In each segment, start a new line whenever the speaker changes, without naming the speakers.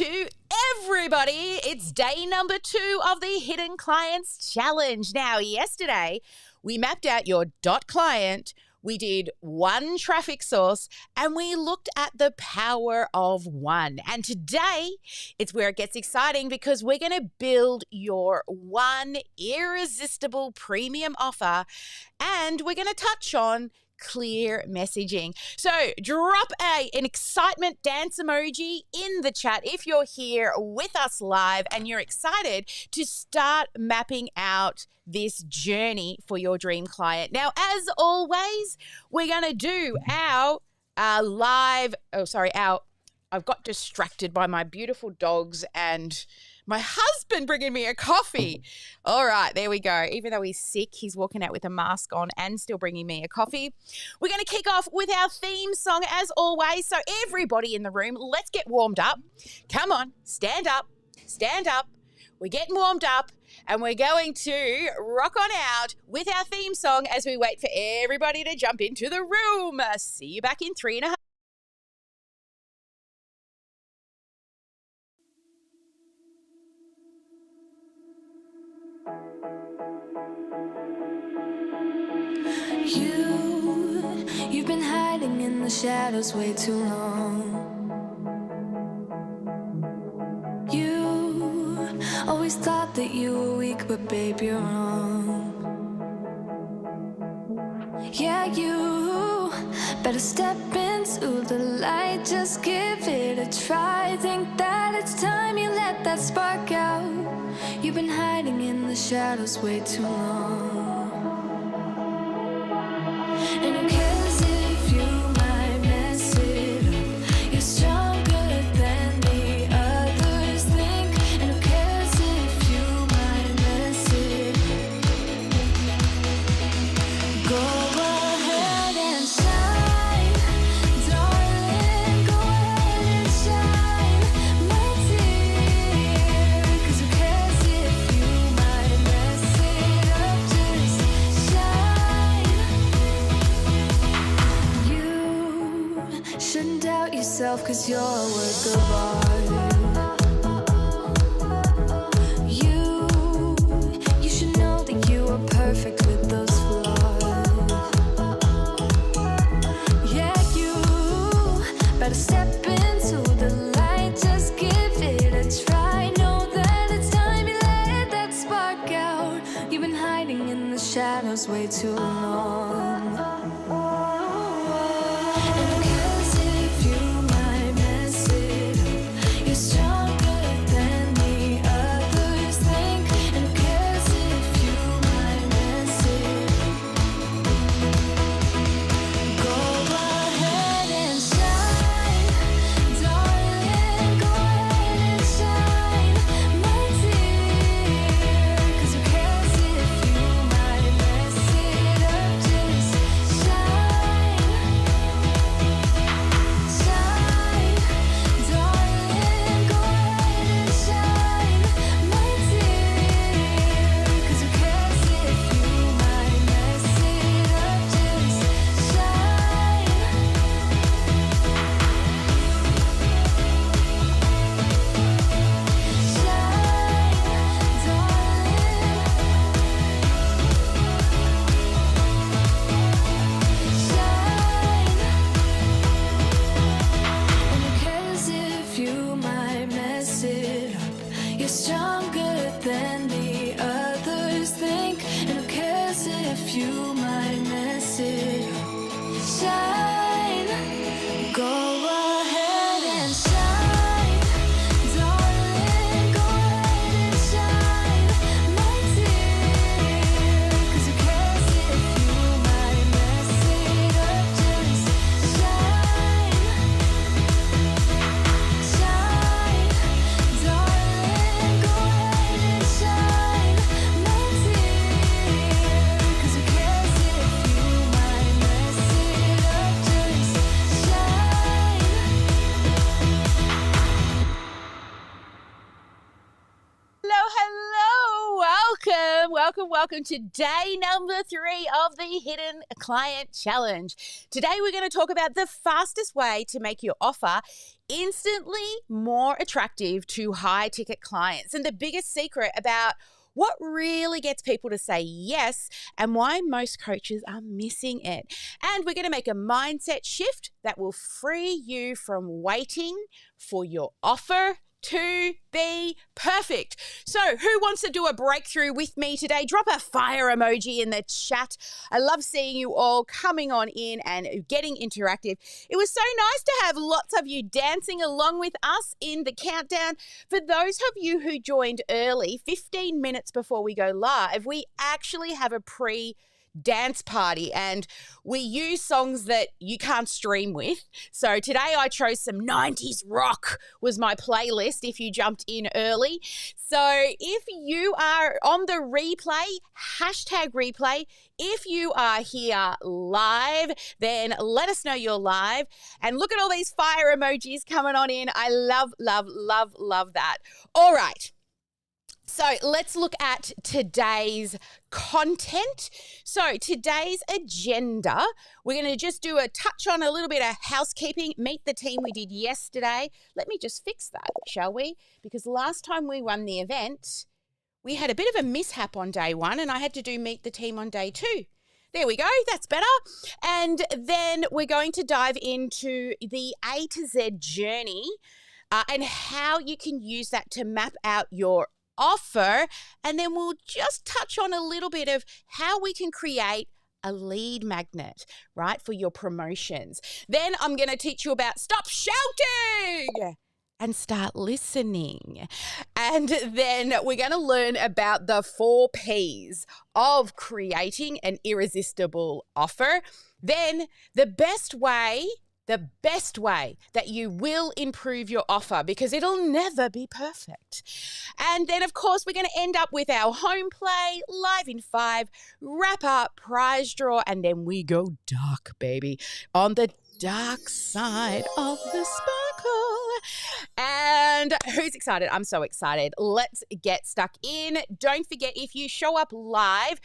to everybody. It's day number 2 of the Hidden Clients Challenge. Now, yesterday, we mapped out your dot client, we did one traffic source, and we looked at the power of one. And today, it's where it gets exciting because we're going to build your one irresistible premium offer, and we're going to touch on clear messaging. So drop an excitement dance emoji in the chat if you're here with us live and you're excited to start mapping out this journey for your dream client. Now, as always, we're going to do our I've got distracted by my beautiful dogs and my husband bringing me a coffee. All right, there we go. Even though he's sick, he's walking out with a mask on and still bringing me a coffee. We're going to kick off with our theme song as always. So everybody in the room, let's get warmed up. Come on, stand up, stand up. We're getting warmed up and we're going to rock on out with our theme song as we wait for everybody to jump into the room. See you back in 3.5.
You've been hiding in the shadows way too long. You always thought that you were weak, but babe, you're wrong. Yeah, you better step into the light, just give it a try. Think that it's time you let that spark out. You've been hiding in the shadows way too long. And who cares if you might mess it up? You're stronger than the others think. And who cares if you might mess it up? Go ahead and shine, darling. Go ahead and shine, my dear. 'Cause who cares if you might mess it up? Just shine. You shouldn't doubt yourself, 'cause you're a work of art. You should know that you are perfect with those flaws. Yeah, you better step into the light, just give it a try. Know that it's time you let that spark out. You've been hiding in the shadows way too long. And who cares if you might mess it up? You're stronger than the others think. And who cares if you might mess it up? Go ahead and shine, darling. Go ahead and shine, my dear. 'Cause who cares if you might mess it up? Just shine, shine, darling. Go ahead and shine, my dear. 'Cause who cares if you might mess it up? Just shine. And who cares if you might mess it up? You're stronger than the others think. And who cares if you might mess it up? Shine. Go ahead and shine, darling. Go ahead and shine, my dear. 'Cause who cares if you might mess it up? Just shine, shine, darling. Go ahead
welcome to day number 3 of the Hidden Client Challenge. Today we're going to talk about the fastest way to make your offer instantly more attractive to high-ticket clients and the biggest secret about what really gets people to say yes and why most coaches are missing it. And we're going to make a mindset shift that will free you from waiting for your offer to be perfect. So who wants to do a breakthrough with me today? Drop a fire emoji in the chat. I love seeing you all coming on in and getting interactive. It was so nice to have lots of you dancing along with us in the countdown. For those of you who joined early, 15 minutes before we go live, we actually have a dance party and we use songs that you can't stream with. So today I chose some 90s rock was my playlist if you jumped in early. So if you are on the replay, #replay, if you are here live, then let us know you're live. And look at all these fire emojis coming on in. I love that. All right. So let's look at today's content. So today's agenda, we're going to just do a touch on a little bit of housekeeping, meet the team we did yesterday. Let me just fix that, shall we? Because last time we run the event, we had a bit of a mishap on day 1 and I had to do meet the team on day 2. There we go. That's better. And then we're going to dive into the A to Z journey and how you can use that to map out your offer, and then we'll just touch on a little bit of how we can create a lead magnet, right, for your promotions. Then I'm going to teach you about stop shouting and start listening. And then we're going to learn about the 4 Ps of creating an irresistible offer. Then the best way that you will improve your offer, because it'll never be perfect. And then, of course, we're going to end up with our home play, live in 5, wrap up, prize draw, and then we go dark, baby, on the dark side of the sparkle. And who's excited? I'm so excited. Let's get stuck in. Don't forget, if you show up live,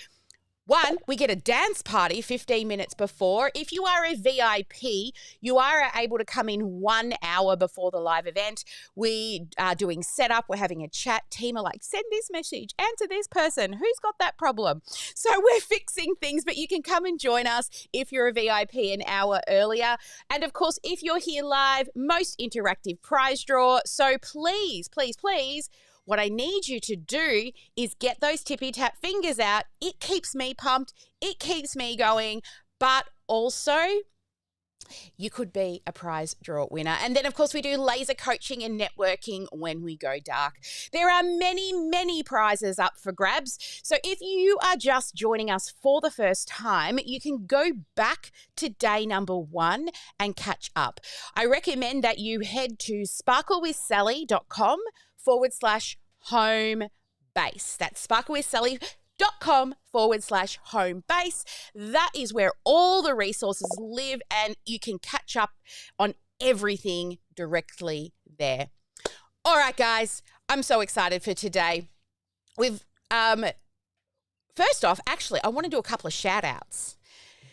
1, we get a dance party 15 minutes before. If you are a VIP, you are able to come in 1 hour before the live event. We are doing setup. We're having a chat. Team are like, send this message, answer this person. Who's got that problem? So we're fixing things, but you can come and join us if you're a VIP an hour earlier. And of course, if you're here live, most interactive prize draw. So please, what I need you to do is get those tippy-tap fingers out. It keeps me pumped. It keeps me going. But also, you could be a prize draw winner. And then, of course, we do laser coaching and networking when we go dark. There are many prizes up for grabs. So if you are just joining us for the first time, you can go back to day number 1 and catch up. I recommend that you head to sparklewithsally.com/home base. That's sparklewithsally.com/home base. That is where all the resources live and you can catch up on everything directly there. All right, guys, I'm so excited for today. We've, first off, actually, I want to do a couple of shout outs.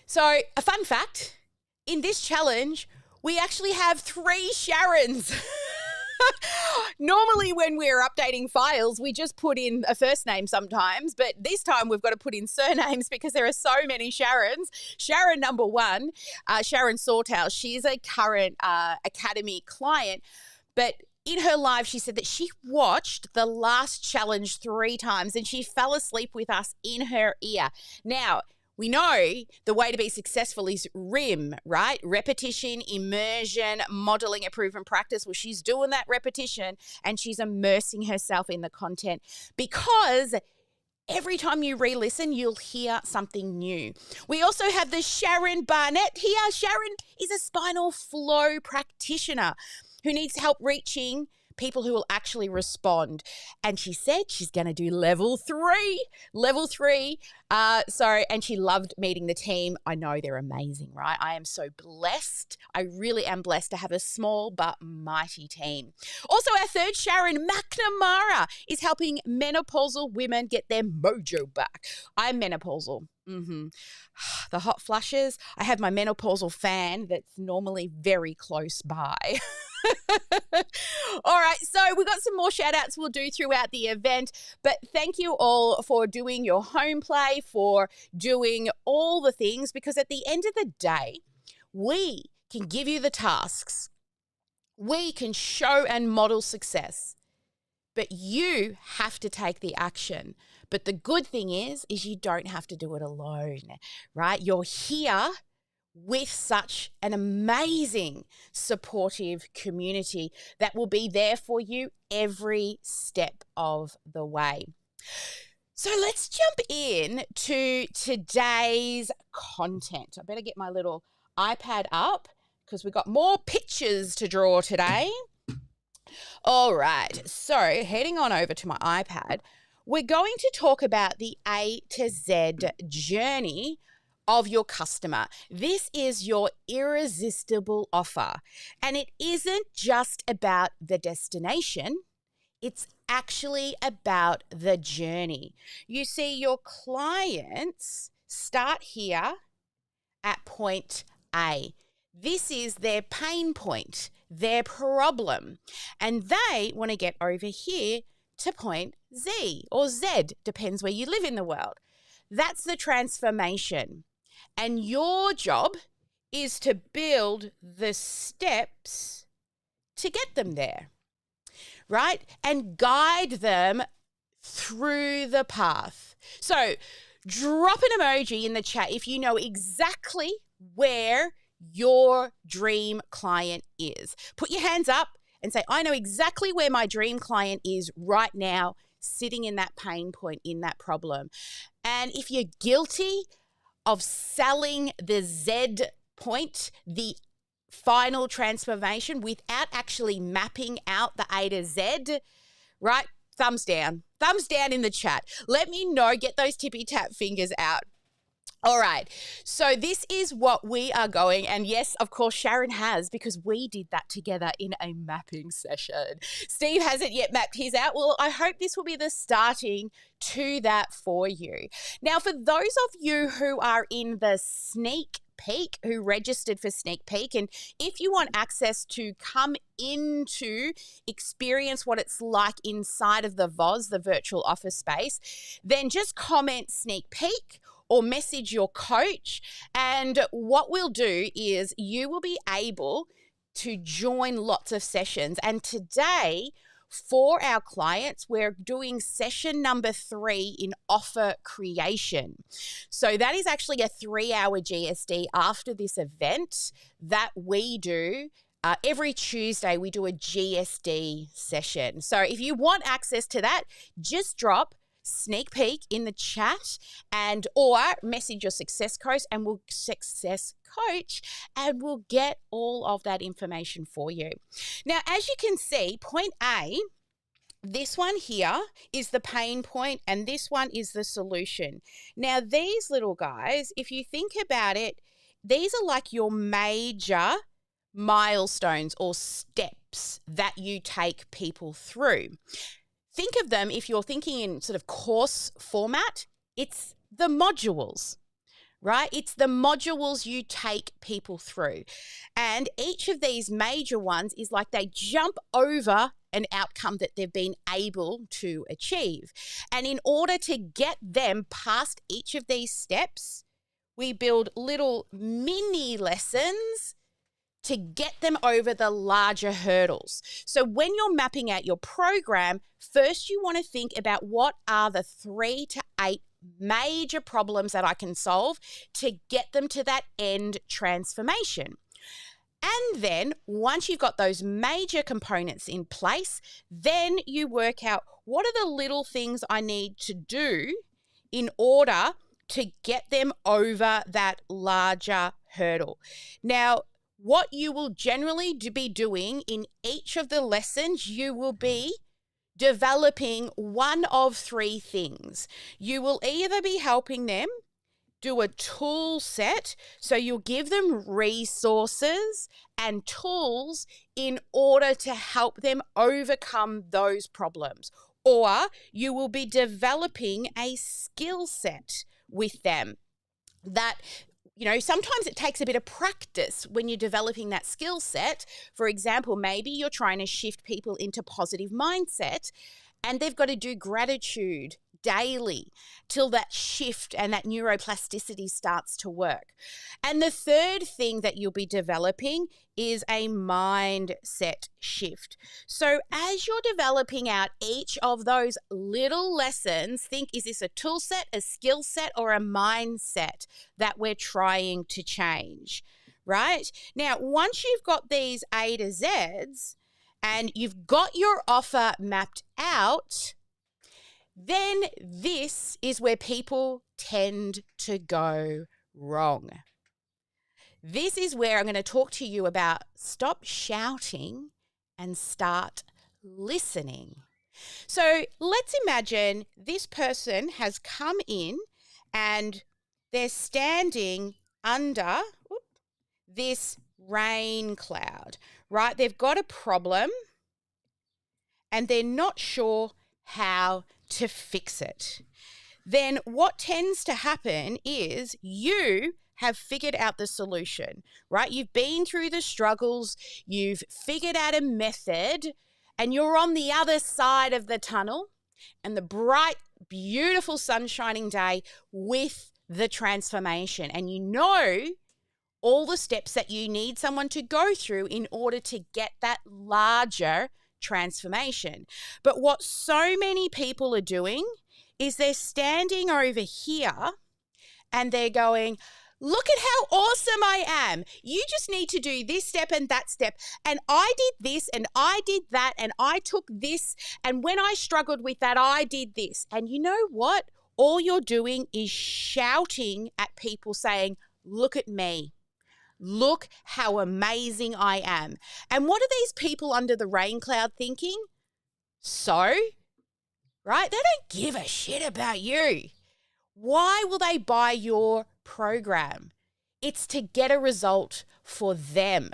So a fun fact, in this challenge, we actually have 3 Sharons. Normally when we're updating files, we just put in a first name sometimes, but this time we've got to put in surnames because there are so many Sharons. Sharon number 1, Sharon Sawtail, she's a current Academy client, but in her live, she said that she watched the last challenge 3 times and she fell asleep with us in her ear. Now, we know the way to be successful is RIM, right? Repetition, immersion, modeling a proven practice. Well, she's doing that repetition and she's immersing herself in the content because every time you re-listen, you'll hear something new. We also have the Sharon Barnett here. Sharon is a spinal flow practitioner who needs help reaching people who will actually respond. And she said she's going to do level 3. And she loved meeting the team. I know they're amazing, right? I am so blessed. I really am blessed to have a small but mighty team. Also, our third, Sharon McNamara, is helping menopausal women get their mojo back. I'm menopausal. The hot flushes. I have my menopausal fan that's normally very close by. All right, so we've got some more shout outs we'll do throughout the event, but thank you all for doing your home play, for doing all the things, because at the end of the day, we can give you the tasks. We can show and model success, but you have to take the action. But the good thing is you don't have to do it alone, right? You're here with such an amazing supportive community that will be there for you every step of the way. So let's jump in to today's content. I better get my little iPad up because we've got more pictures to draw today. All right, so heading on over to my iPad, we're going to talk about the A to Z journey of your customer. This is your irresistible offer. And it isn't just about the destination. It's actually about the journey. You see, your clients start here at point A. This is their pain point, their problem. And they want to get over here to point Z or Z, depends where you live in the world. That's the transformation. And your job is to build the steps to get them there, right? And guide them through the path. So drop an emoji in the chat if you know exactly where your dream client is. Put your hands up and say, I know exactly where my dream client is right now, sitting in that pain point, in that problem. And if you're guilty of selling the Z point, the final transformation, without actually mapping out the A to Z, right? Thumbs down in the chat. Let me know, get those tippy tap fingers out. All right, so this is what we are going, and yes, of course, Sharon has, because we did that together in a mapping session. Steve hasn't yet mapped his out. Well, I hope this will be the starting to that for you. Now, for those of you who are in the sneak peek, who registered for sneak peek, and if you want access to come into experience what it's like inside of the VOZ, the virtual office space, then just comment sneak peek or message your coach. And what we'll do is you will be able to join lots of sessions. And today, for our clients, we're doing session number 3 in offer creation. So that is actually a 3-hour GSD after this event that we do. Every Tuesday, we do a GSD session. So if you want access to that, just drop sneak peek in the chat and or message your success coach and we'll get all of that information for you. Now, as you can see, point A, this one here is the pain point and this one is the solution. Now, these little guys, if you think about it, these are like your major milestones or steps that you take people through. Think of them, if you're thinking in sort of course format, it's the modules, right? It's the modules you take people through. And each of these major ones is like they jump over an outcome that they've been able to achieve. And in order to get them past each of these steps, we build little mini lessons to get them over the larger hurdles. So when you're mapping out your program, first you want to think about what are the 3 to 8 major problems that I can solve to get them to that end transformation. And then once you've got those major components in place, then you work out what are the little things I need to do in order to get them over that larger hurdle. Now, what you will generally be doing in each of the lessons, you will be developing one of three things. You will either be helping them do a tool set, so you'll give them resources and tools in order to help them overcome those problems, or you will be developing a skill set with them that, you know, sometimes it takes a bit of practice when you're developing that skill set. For example, maybe you're trying to shift people into positive mindset and they've got to do gratitude daily till that shift and that neuroplasticity starts to work. And the third thing that you'll be developing is a mindset shift. So as you're developing out each of those little lessons, think, is this a tool set, a skill set, or a mindset that we're trying to change, right? Now, once you've got these A to Zs and you've got your offer mapped out, then this is where people tend to go wrong. This is where I'm going to talk to you about stop shouting and start listening. So let's imagine this person has come in and they're standing under this rain cloud, right? They've got a problem and they're not sure how to fix it. Then what tends to happen is you have figured out the solution, right? You've been through the struggles, you've figured out a method, and you're on the other side of the tunnel and the bright, beautiful sunshining day with the transformation. And you know all the steps that you need someone to go through in order to get that larger transformation. But what so many people are doing is they're standing over here and they're going, look at how awesome I am. You just need to do this step and that step. And I did this and I did that and I took this. And when I struggled with that, I did this. And you know what? All you're doing is shouting at people saying, look at me. Look how amazing I am. And what are these people under the rain cloud thinking? So, right? They don't give a shit about you. Why will they buy your program? It's to get a result for them.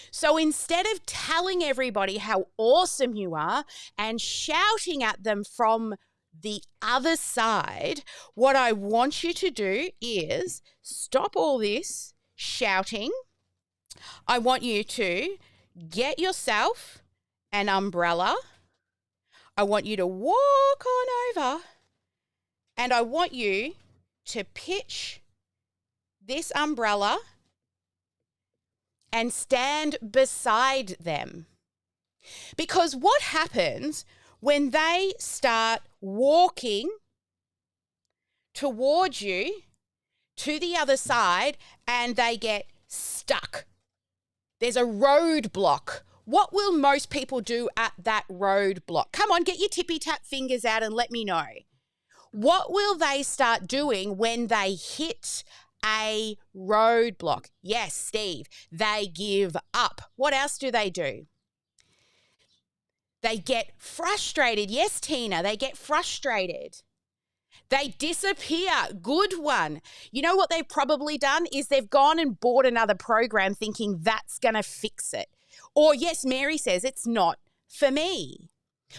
So instead of telling everybody how awesome you are and shouting at them from the other side, what I want you to do is stop all this shouting. I want you to get yourself an umbrella. I want you to walk on over and I want you to pitch this umbrella and stand beside them. Because what happens when they start walking towards you to the other side and they get stuck? There's a roadblock. What will most people do at that roadblock? Come on, get your tippy-tap fingers out and let me know. What will they start doing when they hit a roadblock? Yes, Steve, they give up. What else do? They get frustrated. Yes, Tina, they get frustrated. They disappear. Good one. You know what they've probably done is they've gone and bought another program thinking that's going to fix it. Or yes, Mary says it's not for me.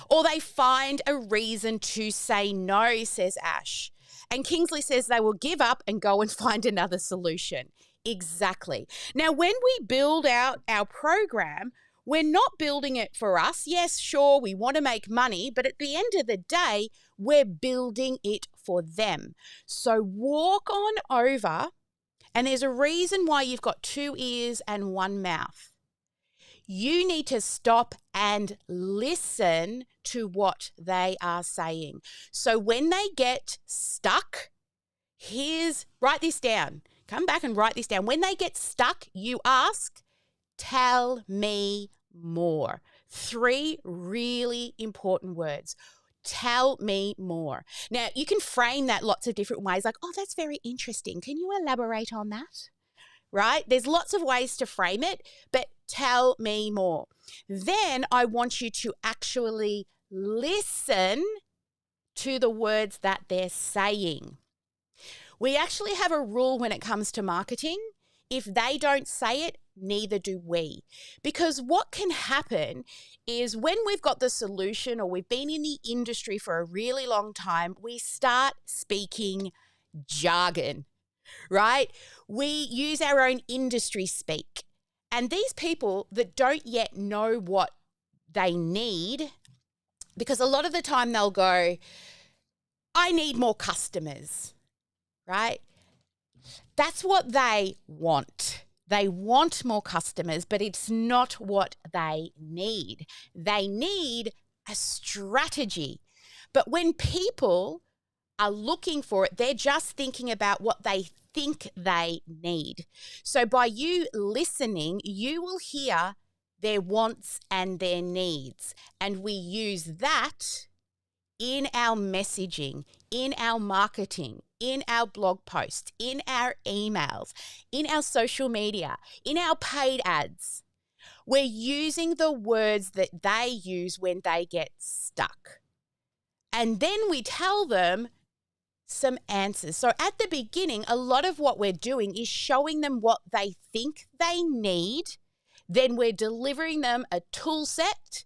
Or they find a reason to say no, says Ash. And Kingsley says they will give up and go and find another solution. Exactly. Now, when we build out our program, we're not building it for us. Yes, sure, we want to make money, but at the end of the day, we're building it for them. So walk on over, and there's a reason why you've got 2 ears and 1 mouth. You need to stop and listen to what they are saying. So when they get stuck, write this down. Come back and write this down. When they get stuck, you ask, tell me more. 3 really important words. Tell me more. Now, you can frame that lots of different ways, like, oh, that's very interesting. Can you elaborate on that? right? There's lots of ways to frame it, but tell me more. Then I want you to actually listen to the words that they're saying. We actually have a rule when it comes to marketing. If they don't say it, neither do we. Because what can happen is when we've got the solution or we've been in the industry for a really long time, we start speaking jargon, right? We use our own industry speak. And these people that don't yet know what they need, because a lot of the time they'll go, I need more customers, right? That's what they want. They want more customers, but it's not what they need. They need a strategy. But when people are looking for it, they're just thinking about what they think they need. So by you listening, you will hear their wants and their needs. And we use that in our messaging, in our marketing, in our blog posts, in our emails, in our social media, in our paid ads. We're using the words that they use when they get stuck. And then we tell them some answers. So at the beginning, a lot of what we're doing is showing them what they think they need. Then we're delivering them a tool set.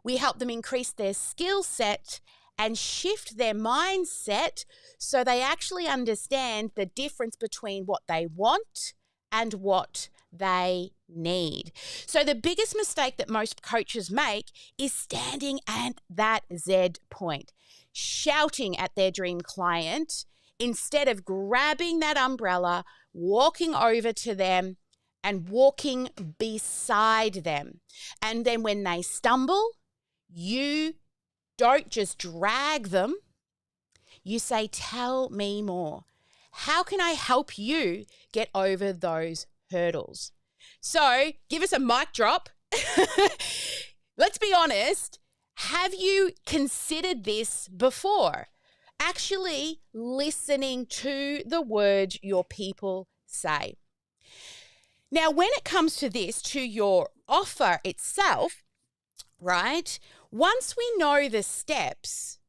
We help them increase their skill set and shift their mindset so they actually understand the difference between what they want and what they need. So the biggest mistake that most coaches make is standing at that Z point, shouting at their dream client instead of grabbing that umbrella, walking over to them and walking beside them. And then when they stumble, you don't just drag them. You say, tell me more. How can I help you get over those hurdles? So give us a mic drop. Let's be honest. Have you considered this before? Actually listening to the words your people say. Now, when it comes to this, to your offer itself, right? Once we know the steps,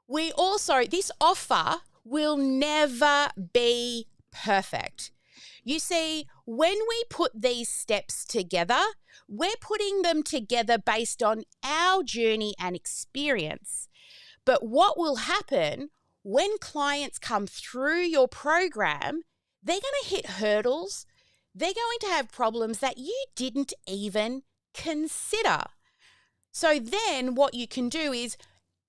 this offer will never be perfect. You see, when we put these steps together, we're putting them together based on our journey and experience. But what will happen when clients come through your program, they're going to hit hurdles. They're going to have problems that you didn't even consider. So then what you can do is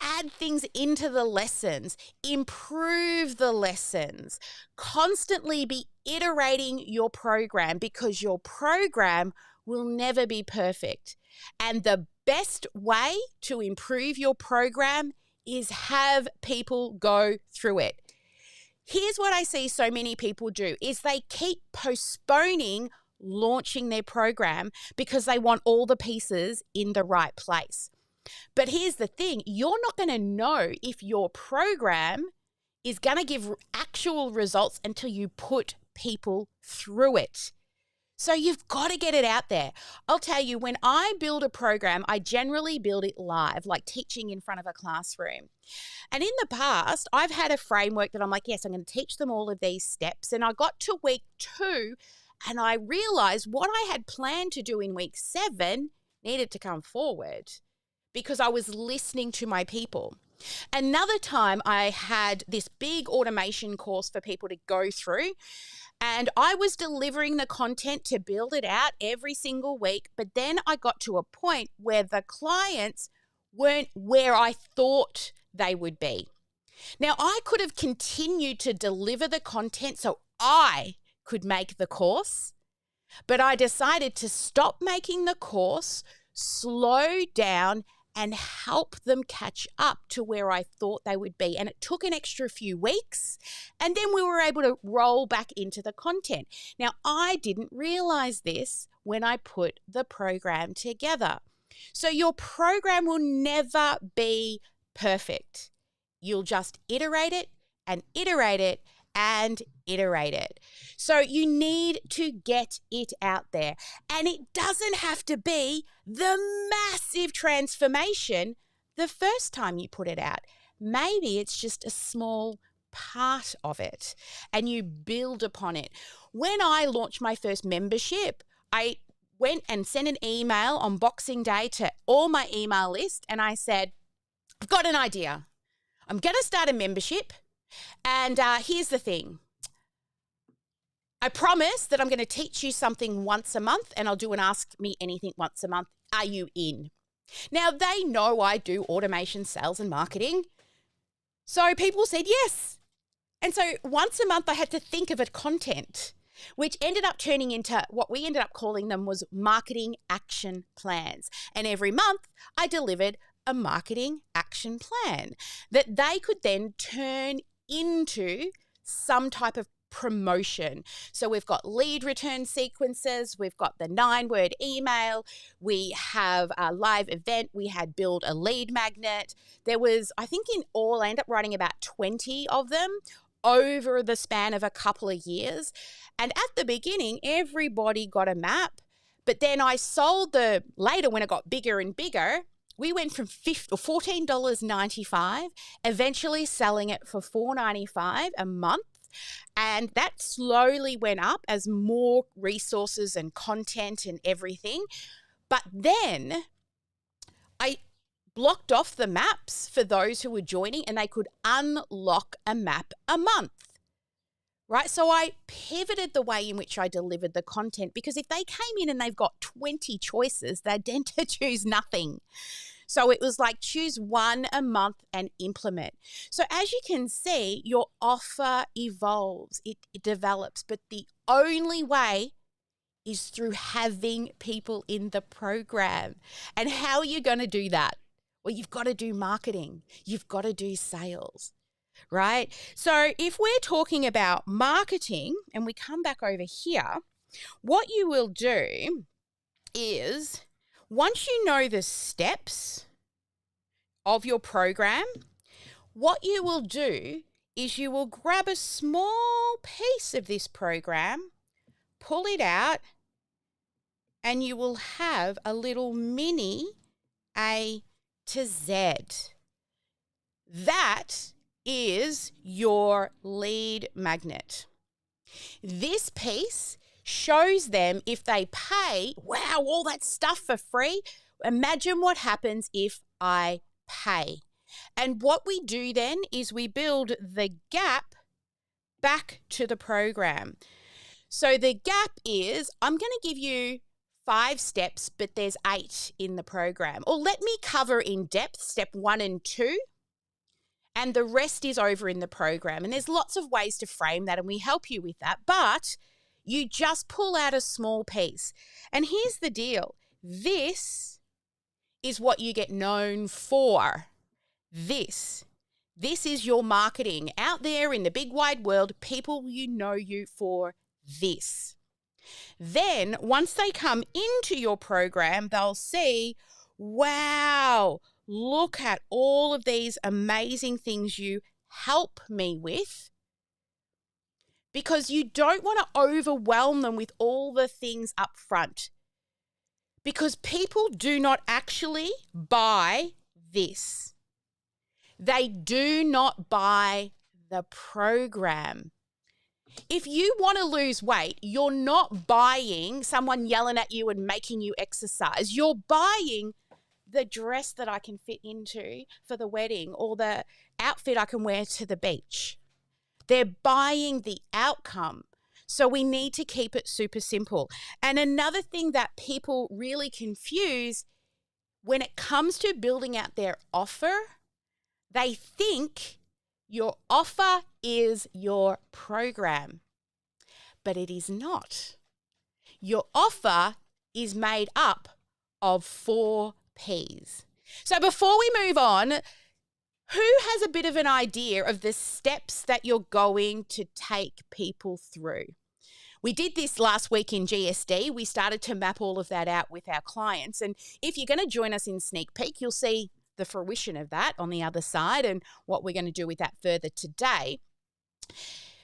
add things into the lessons, improve the lessons, constantly be iterating your program because your program will never be perfect. And the best way to improve your program is have people go through it. Here's what I see so many people do is they keep postponing launching their program because they want all the pieces in the right place. But here's the thing, you're not going to know if your program is going to give actual results until you put people through it. So you've got to get it out there. I'll tell you, when I build a program, I generally build it live, like teaching in front of a classroom. And in the past, I've had a framework that I'm like, yes, I'm going to teach them all of these steps. And I got to week 2 and I realized what I had planned to do in week 7 needed to come forward because I was listening to my people. Another time I had this big automation course for people to go through, and I was delivering the content to build it out every single week. But then I got to a point where the clients weren't where I thought they would be. Now, I could have continued to deliver the content so I could make the course, but I decided to stop making the course, slow down, and help them catch up to where I thought they would be. And it took an extra few weeks, and then we were able to roll back into the content. Now, I didn't realize this when I put the program together. So your program will never be perfect. You'll just iterate it and iterate it and iterate it. So you need to get it out there. And it doesn't have to be the massive transformation the first time you put it out. Maybe it's just a small part of it and you build upon it. When I launched my first membership, I went and sent an email on Boxing Day to all my email list and I said, I've got an idea. I'm going to start a membership. And here's the thing. I promise that I'm going to teach you something once a month and I'll do an Ask Me Anything once a month. Are you in? Now, they know I do automation, sales and marketing. So people said yes. And so once a month I had to think of a content, which ended up turning into what we ended up calling them was marketing action plans. And every month I delivered a marketing action plan that they could then turn into some type of promotion. So we've got lead return sequences, we've got the 9-word email, we have a live event, we had build a lead magnet. There was, I think in all, I ended up writing about 20 of them over the span of a couple of years. And at the beginning, everybody got a map, but then I sold later when it got bigger and bigger, we went from $14.95, eventually selling it for $4.95 a month. And that slowly went up as more resources and content and everything. But then I blocked off the maps for those who were joining and they could unlock a map a month. Right? So I pivoted the way in which I delivered the content because if they came in and they've got 20 choices, they'd tend to choose nothing. So it was like choose one a month and implement. So as you can see, your offer evolves, it develops, but the only way is through having people in the program. And how are you going to do that? Well, you've got to do marketing. You've got to do sales, right? So if we're talking about marketing and we come back over here, what you will do is once you know the steps of your program, what you will do is you will grab a small piece of this program, pull it out, and you will have a little mini A to Z. That is your lead magnet. This piece shows them if they pay, wow, all that stuff for free. Imagine what happens if I pay. And what we do then is we build the gap back to the program. So the gap is, I'm going to give you 5 steps, but there's 8 in the program. Or let me cover in depth step 1 and 2. And the rest is over in the program. And there's lots of ways to frame that and we help you with that. But you just pull out a small piece. And here's the deal. This is what you get known for. This is your marketing. Out there in the big wide world, people know you for this. Then once they come into your program, they'll see, wow, look at all of these amazing things you help me with. Because you don't want to overwhelm them with all the things up front. Because people do not actually buy this. They do not buy the program. If you want to lose weight, you're not buying someone yelling at you and making you exercise. You're buying the dress that I can fit into for the wedding or the outfit I can wear to the beach. They're buying the outcome. So we need to keep it super simple. And another thing that people really confuse when it comes to building out their offer, they think your offer is your program, but it is not. Your offer is made up of 4 P's. So before we move on, who has a bit of an idea of the steps that you're going to take people through? We did this last week in GSD. We started to map all of that out with our clients. And if you're going to join us in Sneak Peek, you'll see the fruition of that on the other side and what we're going to do with that further today.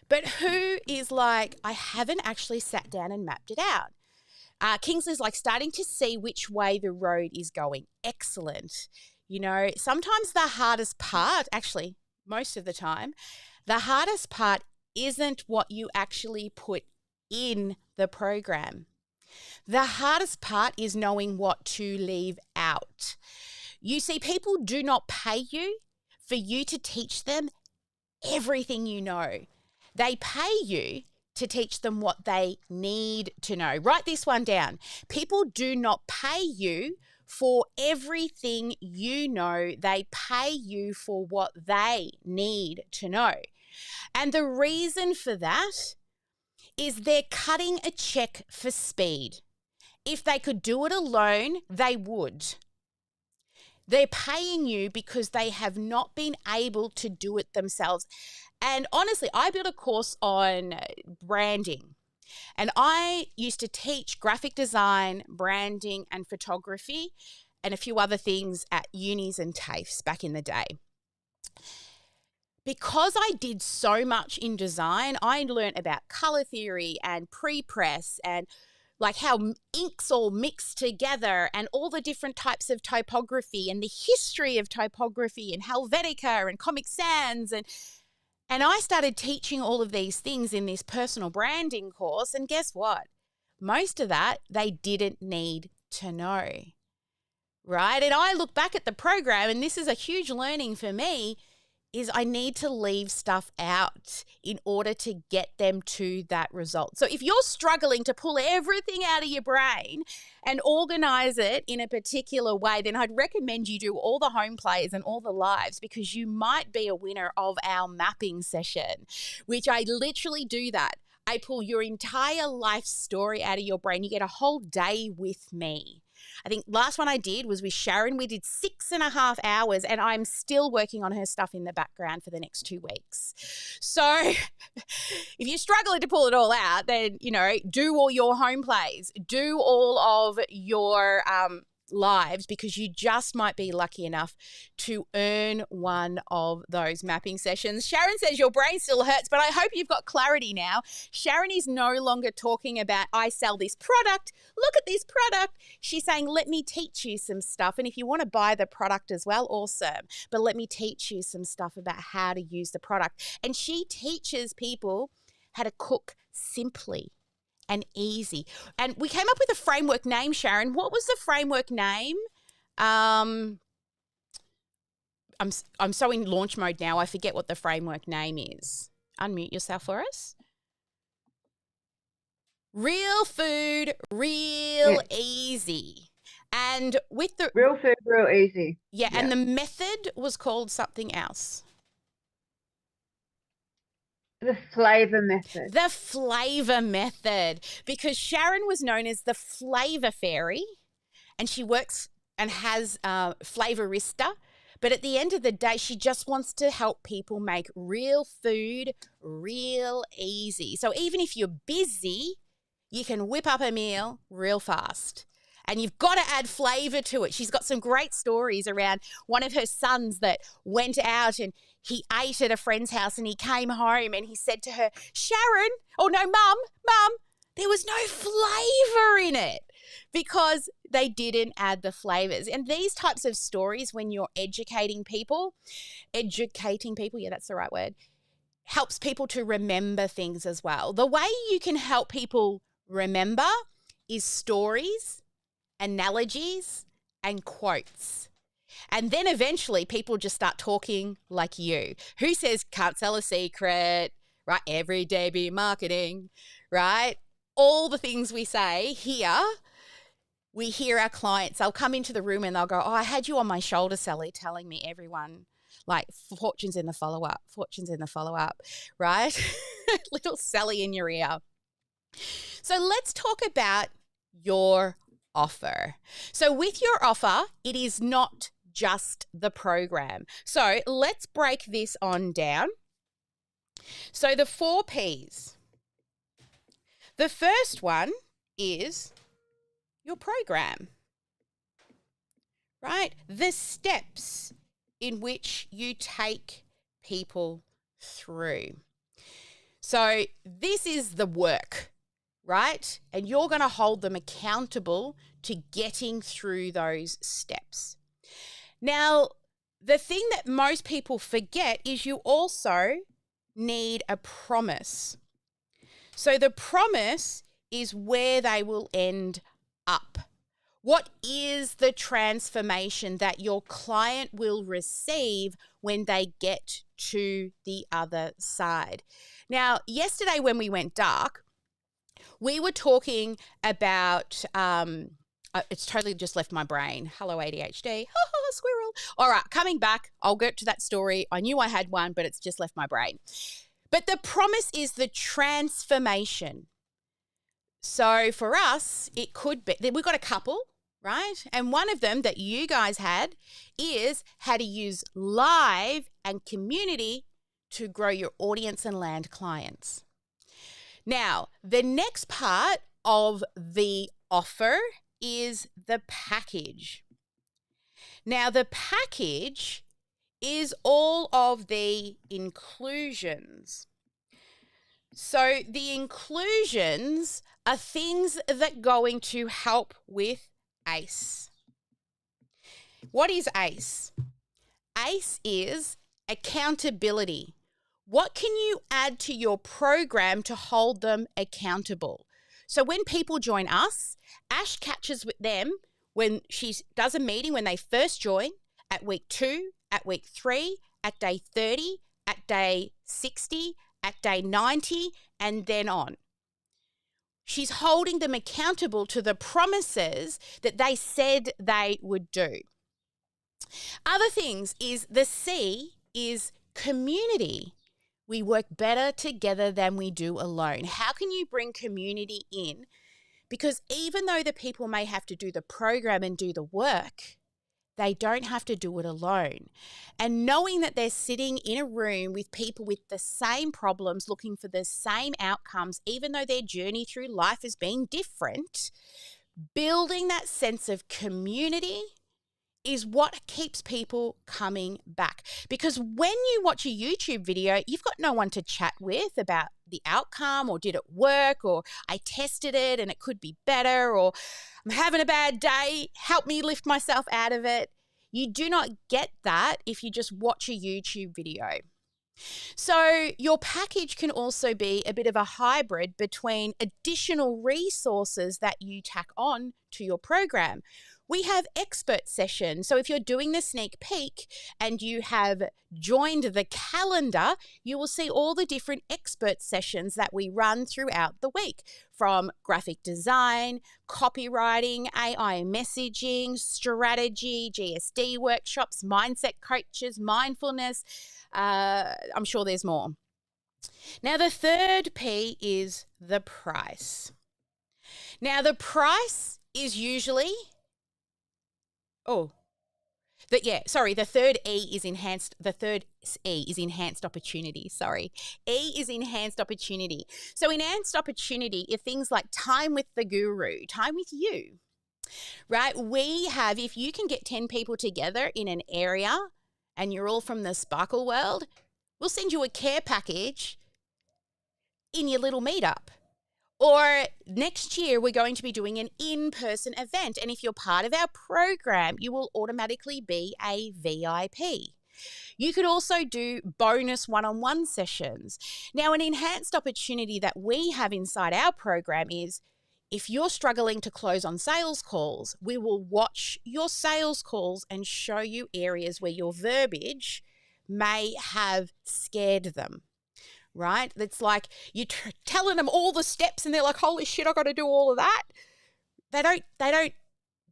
But who is like, I haven't actually sat down and mapped it out? Kingsley's like starting to see which way the road is going. Excellent. You know, sometimes the hardest part, actually, most of the time, the hardest part isn't what you actually put in the program. The hardest part is knowing what to leave out. You see, people do not pay you for you to teach them everything you know. They pay you to teach them what they need to know. Write this one down. People do not pay you for everything you know. They pay you for what they need to know. And the reason for that is they're cutting a check for speed. If they could do it alone, they would. They're paying you because they have not been able to do it themselves. And honestly, I built a course on branding. And I used to teach graphic design, branding, and photography, and a few other things at unis and TAFEs back in the day. Because I did so much in design, I learned about color theory and pre-press and like how inks all mix together and all the different types of typography and the history of typography and Helvetica and Comic Sans. And I started teaching all of these things in this personal branding course. And guess what? Most of that they didn't need to know, right? And I look back at the program, and this is a huge learning for me, is I need to leave stuff out in order to get them to that result. So if you're struggling to pull everything out of your brain and organize it in a particular way, then I'd recommend you do all the home plays and all the lives, because you might be a winner of our mapping session, which I literally do that. I pull your entire life story out of your brain. You get a whole day with me. I think last one I did was with Sharon. We did 6.5 hours, and I'm still working on her stuff in the background for the next 2 weeks. So if you're struggling to pull it all out, then, you know, do all your home plays, do all of your lives, because you just might be lucky enough to earn one of those mapping sessions. Sharon says your brain still hurts, but I hope you've got clarity now. Sharon is no longer talking about I sell this product, look at this product. She's saying let me teach you some stuff, and if you want to buy the product as well, awesome, but let me teach you some stuff about how to use the product. And she teaches people how to cook simply and easy. And we came up with a framework name, Sharon. What was the framework name? I'm so in launch mode now, I forget what the framework name is. Unmute yourself for us. Real food, real easy. And with the
real food, real easy.
Yeah, and the method was called something else.
The flavor method.
The flavor method, because Sharon was known as the flavor fairy, and she works and has Flavorista. But at the end of the day, she just wants to help people make real food real easy. So even if you're busy, you can whip up a meal real fast. And you've got to add flavor to it. She's got some great stories around one of her sons that went out and he ate at a friend's house, and he came home and he said to her, Sharon, Mum, there was no flavor in it, because they didn't add the flavors. And these types of stories, when you're educating people, yeah, that's the right word, helps people to remember things as well. The way you can help people remember is stories, analogies, and quotes. And then eventually people just start talking like you. Who says can't sell a secret, right? Everyday be marketing, right? All the things we say here, we hear our clients. They'll come into the room and they'll go, oh, I had you on my shoulder, Sally, telling me everyone, like fortunes in the follow-up, right? Little Sally in your ear. So let's talk about your offer. So with your offer, it is not just the program. So let's break this on down. So the 4 Ps. The first one is your program, right? The steps in which you take people through. So this is the work, right? And you're going to hold them accountable to getting through those steps. Now, the thing that most people forget is you also need a promise. So the promise is where they will end up. What is the transformation that your client will receive when they get to the other side? Now, yesterday when we went dark, we were talking about, it's totally just left my brain. Hello, ADHD. Squirrel. All right, coming back, I'll get to that story. I knew I had one, but it's just left my brain. But the promise is the transformation. So for us, it could be, we've got a couple, right? And one of them that you guys had is how to use live and community to grow your audience and land clients. Now, the next part of the offer is the package. Now, the package is all of the inclusions. So the inclusions are things that are going to help with ACE. What is ACE? ACE is accountability. What can you add to your program to hold them accountable? So when people join us, Ash catches with them when she does a meeting when they first join, at week 2, at week 3, at day 30, at day 60, at day 90, and then on. She's holding them accountable to the promises that they said they would do. Other things is the C is community. We work better together than we do alone. How can you bring community in? Because even though the people may have to do the program and do the work, they don't have to do it alone. And knowing that they're sitting in a room with people with the same problems, looking for the same outcomes, even though their journey through life has been different, building that sense of community is what keeps people coming back. Because when you watch a YouTube video, you've got no one to chat with about the outcome, or did it work, or I tested it and it could be better, or I'm having a bad day, help me lift myself out of it. You do not get that if you just watch a YouTube video. So your package can also be a bit of a hybrid between additional resources that you tack on to your program. We have expert sessions. So if you're doing the sneak peek and you have joined the calendar, you will see all the different expert sessions that we run throughout the week, from graphic design, copywriting, AI messaging, strategy, GSD workshops, mindset coaches, mindfulness. I'm sure there's more. Now, the third P is the price. Now, the price is usually... the third E is enhanced. The third E is enhanced opportunity. E is enhanced opportunity. So enhanced opportunity are things like time with the guru, time with you, right? We have, if you can get 10 people together in an area and you're all from the sparkle world, we'll send you a care package in your little meetup. Or next year, we're going to be doing an in-person event. And if you're part of our program, you will automatically be a VIP. You could also do bonus one-on-one sessions. Now, an enhanced opportunity that we have inside our program is, if you're struggling to close on sales calls, we will watch your sales calls and show you areas where your verbiage may have scared them. Right? It's like you're telling them all the steps and they're like, holy shit, I got to do all of that. They don't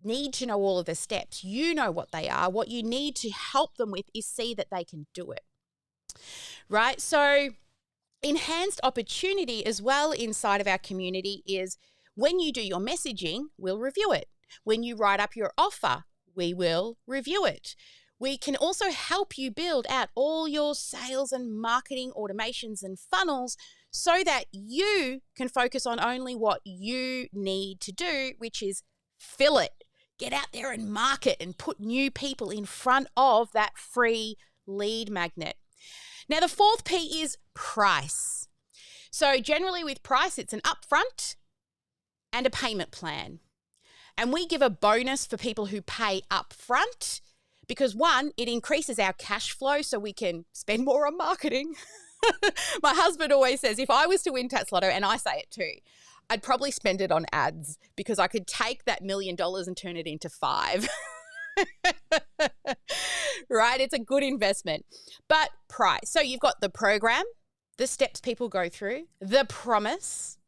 need to know all of the steps. You know what they are. What you need to help them with is see that they can do it. Right? So enhanced opportunity as well inside of our community is, when you do your messaging, we'll review it. When you write up your offer, we will review it. We can also help you build out all your sales and marketing automations and funnels so that you can focus on only what you need to do, which is fill it. Get out there and market and put new people in front of that free lead magnet. Now, the fourth P is price. So generally with price, it's an upfront and a payment plan. And we give a bonus for people who pay upfront because, one, it increases our cash flow so we can spend more on marketing. My husband always says if I was to win Tats Lotto, and I say it too, I'd probably spend it on ads because I could take that $1 million and turn it into 5. Right? It's a good investment. But price. So you've got the program, the steps people go through, the promise,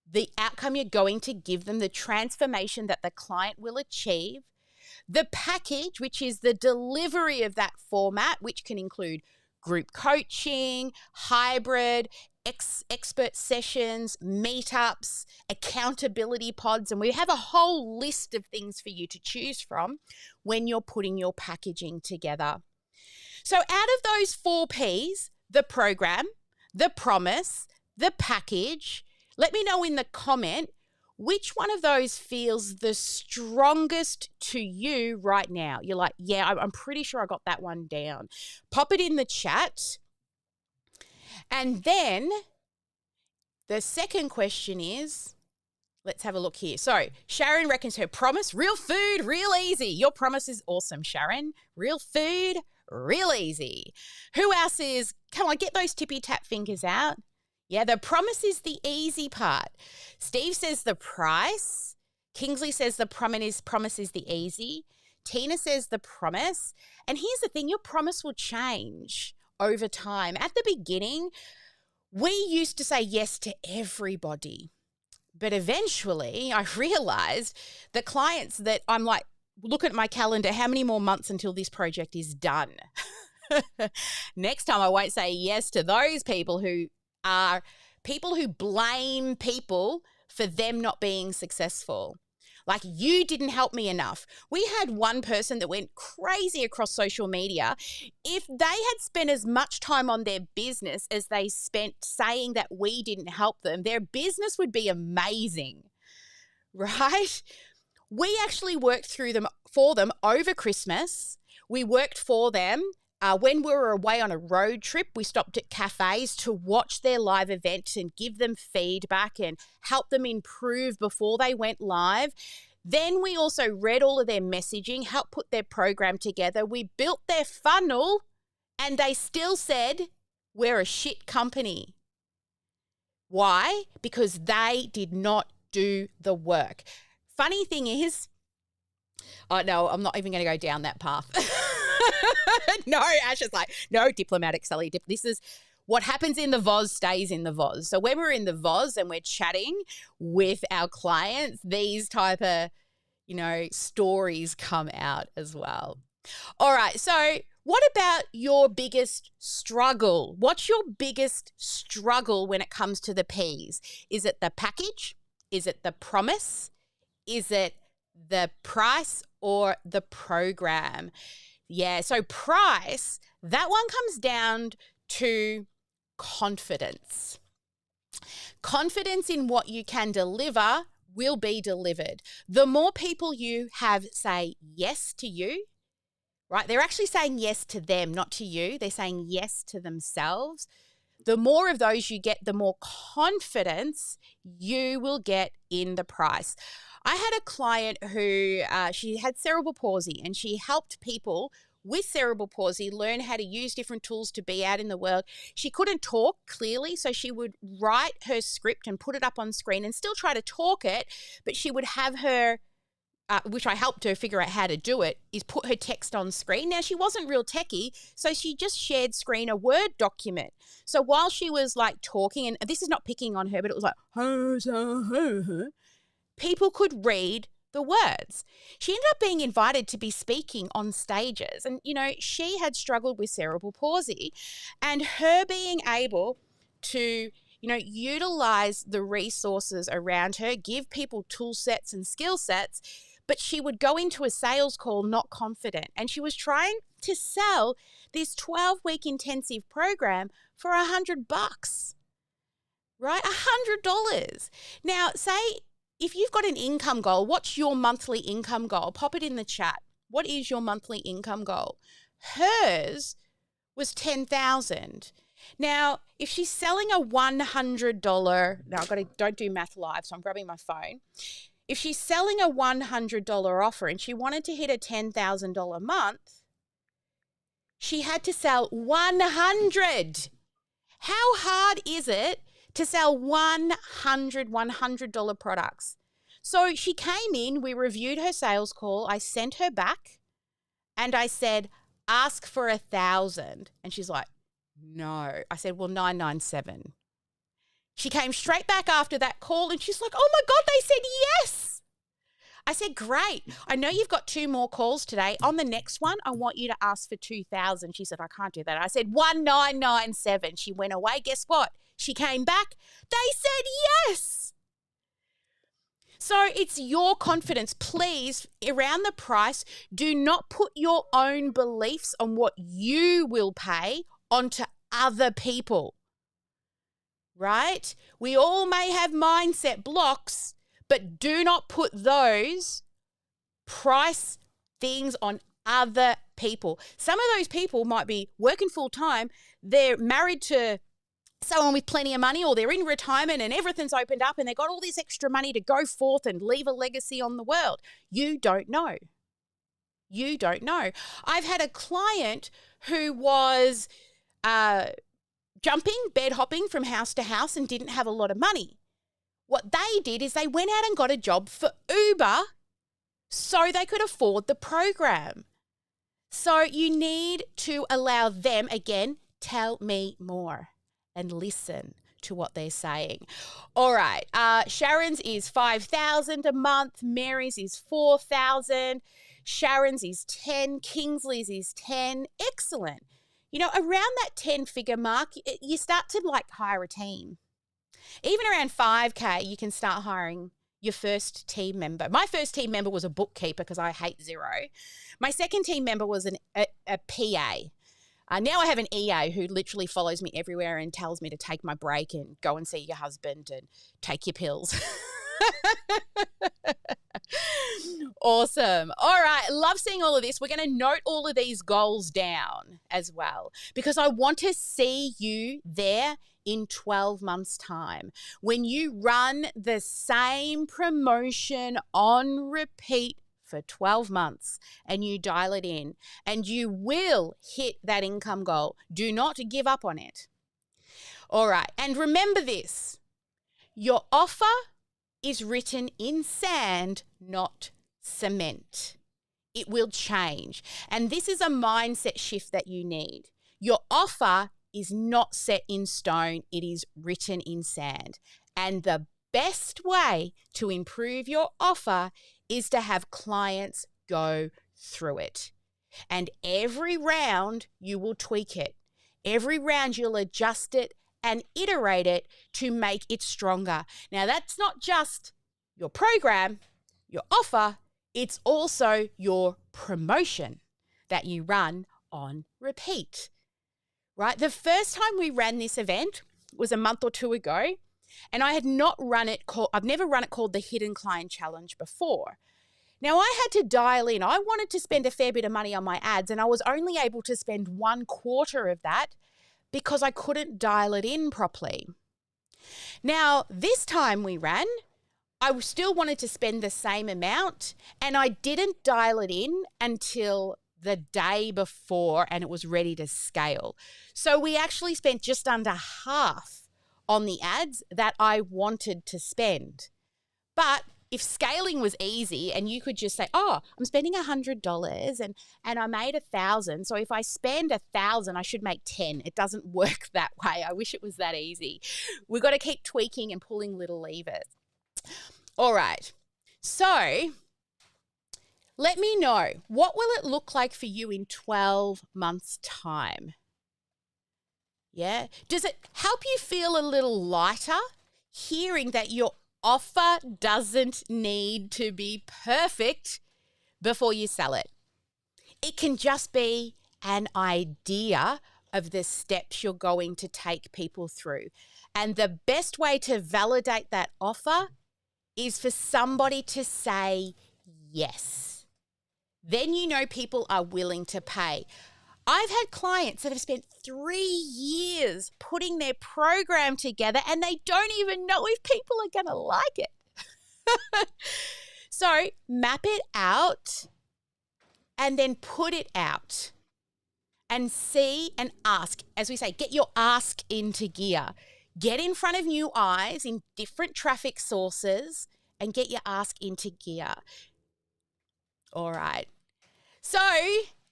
the outcome you're going to give them, the transformation that the client will achieve, the package, which is the delivery of that format, which can include group coaching, hybrid, expert sessions, meetups, accountability pods, and we have a whole list of things for you to choose from when you're putting your packaging together. So out of those 4 Ps, the program, the promise, the package, let me know in the comment which one of those feels the strongest to you right now. You're like, yeah, I'm pretty sure I got that one down. Pop it in the chat. And then the second question is, let's have a look here. So Sharon reckons her promise, real food, real easy. Your promise is awesome, Sharon. Real food, real easy. Who else is, come on, get those tippy tap fingers out. Yeah, the promise is the easy part. Steve says the price. Kingsley says the promise is the easy. Tina says the promise. And here's the thing, your promise will change over time. At the beginning, we used to say yes to everybody. But eventually I realized the clients that I'm like, look at my calendar, how many more months until this project is done? Next time I won't say yes to those people who are people who blame people for them not being successful. Like, you didn't help me enough. We had one person that went crazy across social media. If they had spent as much time on their business as they spent saying that we didn't help them, their business would be amazing, right? We actually worked for them over Christmas. We worked for them. When we were away on a road trip, we stopped at cafes to watch their live events and give them feedback and help them improve before they went live. Then we also read all of their messaging, helped put their program together. We built their funnel, and they still said, we're a shit company. Why? Because they did not do the work. Funny thing is, oh no, I'm not even going to go down that path. No, Ash is like, no, diplomatic, Sally. This is what happens in the VOZ stays in the VOZ. So when we're in the VOZ and we're chatting with our clients, these type of, stories come out as well. All right. So what about your biggest struggle? What's your biggest struggle when it comes to the Ps? Is it the package? Is it the promise? Is it the price or the program? Yeah, so price, that one comes down to confidence. Confidence in what you can deliver will be delivered. The more people you have say yes to you, right? They're actually saying yes to them, not to you. They're saying yes to themselves. The more of those you get, the more confidence you will get in the price. I had a client who she had cerebral palsy, and she helped people with cerebral palsy learn how to use different tools to be out in the world. She couldn't talk clearly, so she would write her script and put it up on screen and still try to talk it, but she would have her, which I helped her figure out how to do it, is put her text on screen. Now, she wasn't real techie, so she just shared screen a Word document. So while she was like talking, and this is not picking on her, but it was like, people could read the words. She ended up being invited to be speaking on stages. And, she had struggled with cerebral palsy, and her being able to, utilize the resources around her, give people tool sets and skill sets, but she would go into a sales call not confident. And she was trying to sell this 12-week intensive program for $100, right? $100. Now, say, if you've got an income goal, what's your monthly income goal? Pop it in the chat. What is your monthly income goal? Hers was $10,000. Now, if she's selling a $100, now don't do math live, so I'm grabbing my phone. If she's selling a $100 offer and she wanted to hit a $10,000 month, she had to sell 100. How hard is it to sell $100 products? So she came in, we reviewed her sales call, I sent her back and I said, ask for 1,000. And she's like, no. I said, well, 997. She came straight back after that call and she's like, oh my God, they said yes. I said, great. I know you've got 2 more calls today. On the next one, I want you to ask for 2,000. She said, I can't do that. I said, 1997. She went away. Guess what? She came back. They said yes. So it's your confidence. Please, around the price, do not put your own beliefs on what you will pay onto other people, right? We all may have mindset blocks, but do not put those price things on other people. Some of those people might be working full time. They're married to someone with plenty of money, or they're in retirement and everything's opened up and they've got all this extra money to go forth and leave a legacy on the world. You don't know. You don't know. I've had a client who was jumping, bed hopping from house to house and didn't have a lot of money. What they did is they went out and got a job for Uber so they could afford the program. So you need to allow them, again, tell me more and listen to what they're saying. All right. Sharon's is 5,000 a month. Mary's is 4,000. Sharon's is 10. Kingsley's is 10. Excellent. You know, around that 10-figure mark, you start to hire a team. Even around 5K, you can start hiring your first team member. My first team member was a bookkeeper because I hate Xero. My second team member was a PA. Now I have an EA who literally follows me everywhere and tells me to take my break and go and see your husband and take your pills. Awesome. All right. Love seeing all of this. We're going to note all of these goals down as well because I want to see you there in 12 months' time. When you run the same promotion on repeat for 12 months and you dial it in and you will hit that income goal. Do not give up on it. All right. And remember this, your offer is written in sand, not cement. It will change. And this is a mindset shift that you need. Your offer is not set in stone. It is written in sand. And the best way to improve your offer is to have clients go through it. And every round you will tweak it. Every round you'll adjust it and iterate it to make it stronger. Now that's not just your program, your offer, it's also your promotion that you run on repeat, right? The first time we ran this event was a month or 2 ago. And I had not run it I've never run it called the Hidden Client Challenge before. Now I had to dial in. I wanted to spend a fair bit of money on my ads and I was only able to spend 1/4 of that because I couldn't dial it in properly. Now this time we ran, I still wanted to spend the same amount and I didn't dial it in until the day before and it was ready to scale. So we actually spent just under half on the ads that I wanted to spend. But if scaling was easy and you could just say, oh, I'm spending $100 and I made 1,000. So if I spend 1,000, I should make 10. It doesn't work that way. I wish it was that easy. We've got to keep tweaking and pulling little levers. All right. So let me know, what will it look like for you in 12 months' time? Yeah. Does it help you feel a little lighter hearing that your offer doesn't need to be perfect before you sell it? It can just be an idea of the steps you're going to take people through. And the best way to validate that offer is for somebody to say yes. Then you know people are willing to pay. I've had clients that have spent 3 years putting their program together and they don't even know if people are going to like it. So map it out and then put it out and see and ask. As we say, get your ask into gear. Get in front of new eyes in different traffic sources and get your ask into gear. All right. So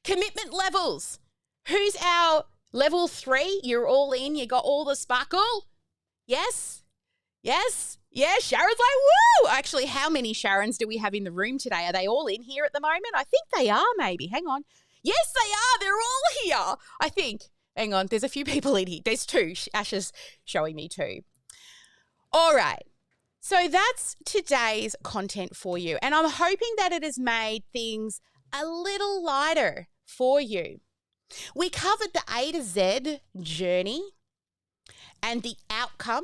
commitment levels. Who's our level 3? You're all in. You got all the sparkle? Yes? Yes? Yeah, Sharon's like, woo! Actually, how many Sharons do we have in the room today? Are they all in here at the moment? I think they are maybe. Hang on. Yes, they are. They're all here. I think. Hang on. There's a few people in here. There's 2. Asha's showing me 2. All right. So that's today's content for you. And I'm hoping that it has made things a little lighter for you. We covered the A to Z journey and the outcome.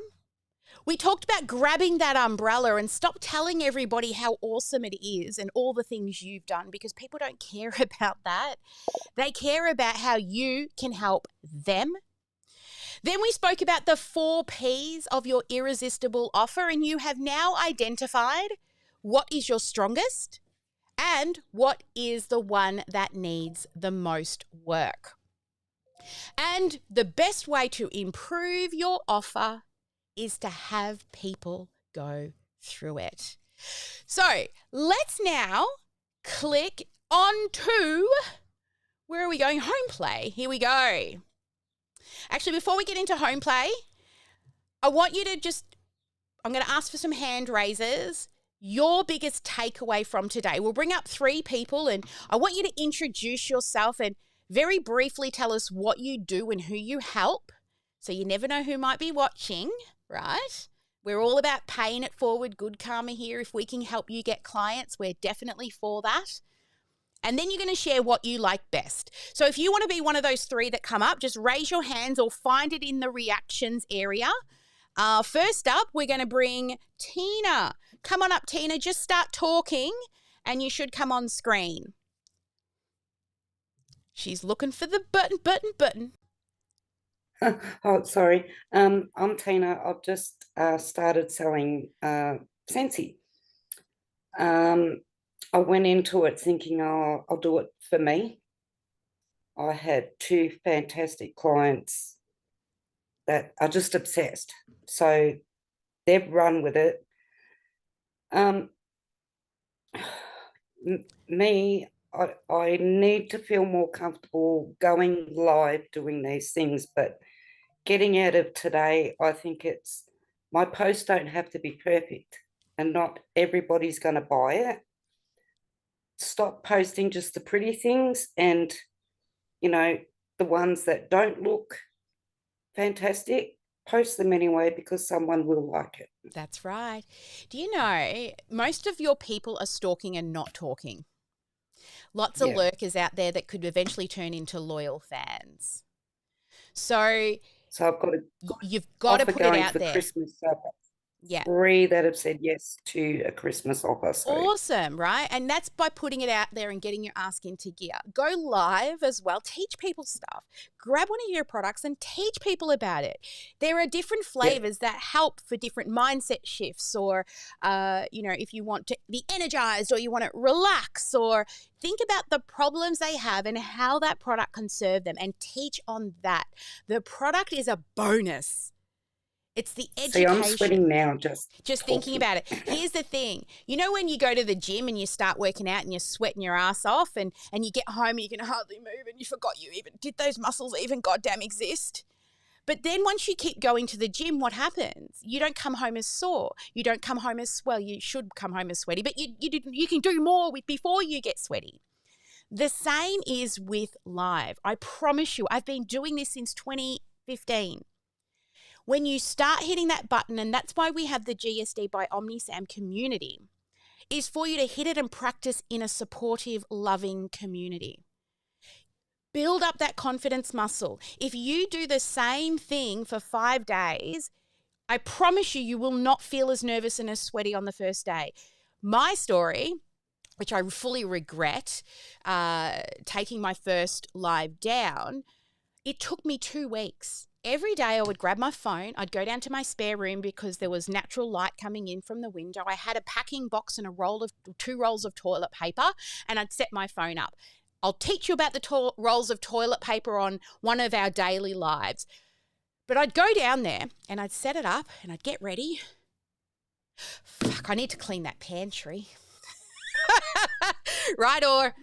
We talked about grabbing that umbrella and stop telling everybody how awesome it is and all the things you've done, because people don't care about that. They care about how you can help them. Then we spoke about the 4 Ps of your irresistible offer, and you have now identified what is your strongest and what is the one that needs the most work. And the best way to improve your offer is to have people go through it. So let's now click on to, where are we going? Home play. Here we go. Actually, before we get into home play, I want you to I'm going to ask for some hand raisers. Your biggest takeaway from today. We'll bring up 3 people and I want you to introduce yourself and very briefly tell us what you do and who you help. So you never know who might be watching, right? We're all about paying it forward, good karma here. If we can help you get clients, we're definitely for that. And then you're going to share what you like best. So if you want to be one of those 3 that come up, just raise your hands or find it in the reactions area. First up, we're going to bring Tina. Come on up, Tina. Just start talking and you should come on screen. She's looking for the button.
Oh, sorry. I'm Tina. I've just started selling Scentsy. I went into it thinking, I'll do it for me. I had 2 fantastic clients that are just obsessed. So they've run with it. I need to feel more comfortable going live doing these things, but getting out of today, I think my posts don't have to be perfect and not everybody's going to buy it. Stop posting just the pretty things and, the ones that don't look fantastic, post them anyway because someone will like it.
That's right. Do you know, most of your people are stalking and not talking. Lots of lurkers out there that could eventually turn into loyal fans. So you've got to put it out there.
Christmas,
yeah.
3 that have said yes to a Christmas offer. So.
Awesome, right? And that's by putting it out there and getting your ask into gear. Go live as well. Teach people stuff. Grab one of your products and teach people about it. There are different flavors that help for different mindset shifts or, if you want to be energized or you want to relax or think about the problems they have and how that product can serve them and teach on that. The product is a bonus. It's the education.
See, I'm sweating now
just thinking about it. Here's the thing. You know when you go to the gym and you start working out and you're sweating your ass off and you get home and you can hardly move and you forgot did those muscles even goddamn exist? But then once you keep going to the gym, what happens? You don't come home as sore. You don't come home as you should come home as sweaty, but you can do more before you get sweaty. The same is with live. I promise you, I've been doing this since 2015. When you start hitting that button, and that's why we have the GSD by OmniSam community, is for you to hit it and practice in a supportive, loving community. Build up that confidence muscle. If you do the same thing for 5 days, I promise you will not feel as nervous and as sweaty on the first day. My story, which I fully regret, taking my first live down, it took me 2 weeks. Every day I would grab my phone, I'd go down to my spare room because there was natural light coming in from the window. I had a packing box and 2 rolls of toilet paper, and I'd set my phone up. I'll teach you about the rolls of toilet paper on one of our daily lives. But I'd go down there and I'd set it up and I'd get ready. Fuck, I need to clean that pantry. Right? Or,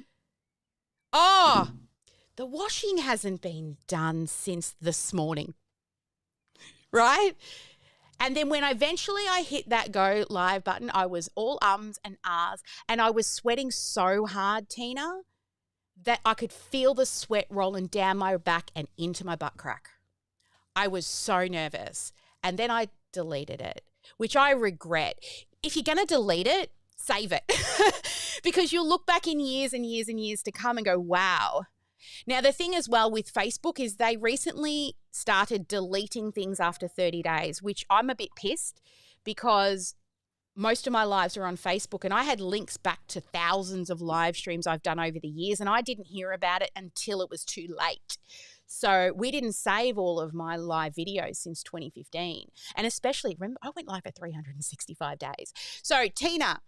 oh, the washing hasn't been done since this morning, right? And then when eventually I hit that go live button, I was all ums and ahs, and I was sweating so hard, Tina, that I could feel the sweat rolling down my back and into my butt crack. I was so nervous. And then I deleted it, which I regret. If you're going to delete it, save it because you'll look back in years and years and years to come and go, wow. Now, the thing as well with Facebook is they recently started deleting things after 30 days, which I'm a bit pissed because most of my lives are on Facebook and I had links back to thousands of live streams I've done over the years and I didn't hear about it until it was too late. So we didn't save all of my live videos since 2015. And especially, remember, I went live for 365 days. So, Tina,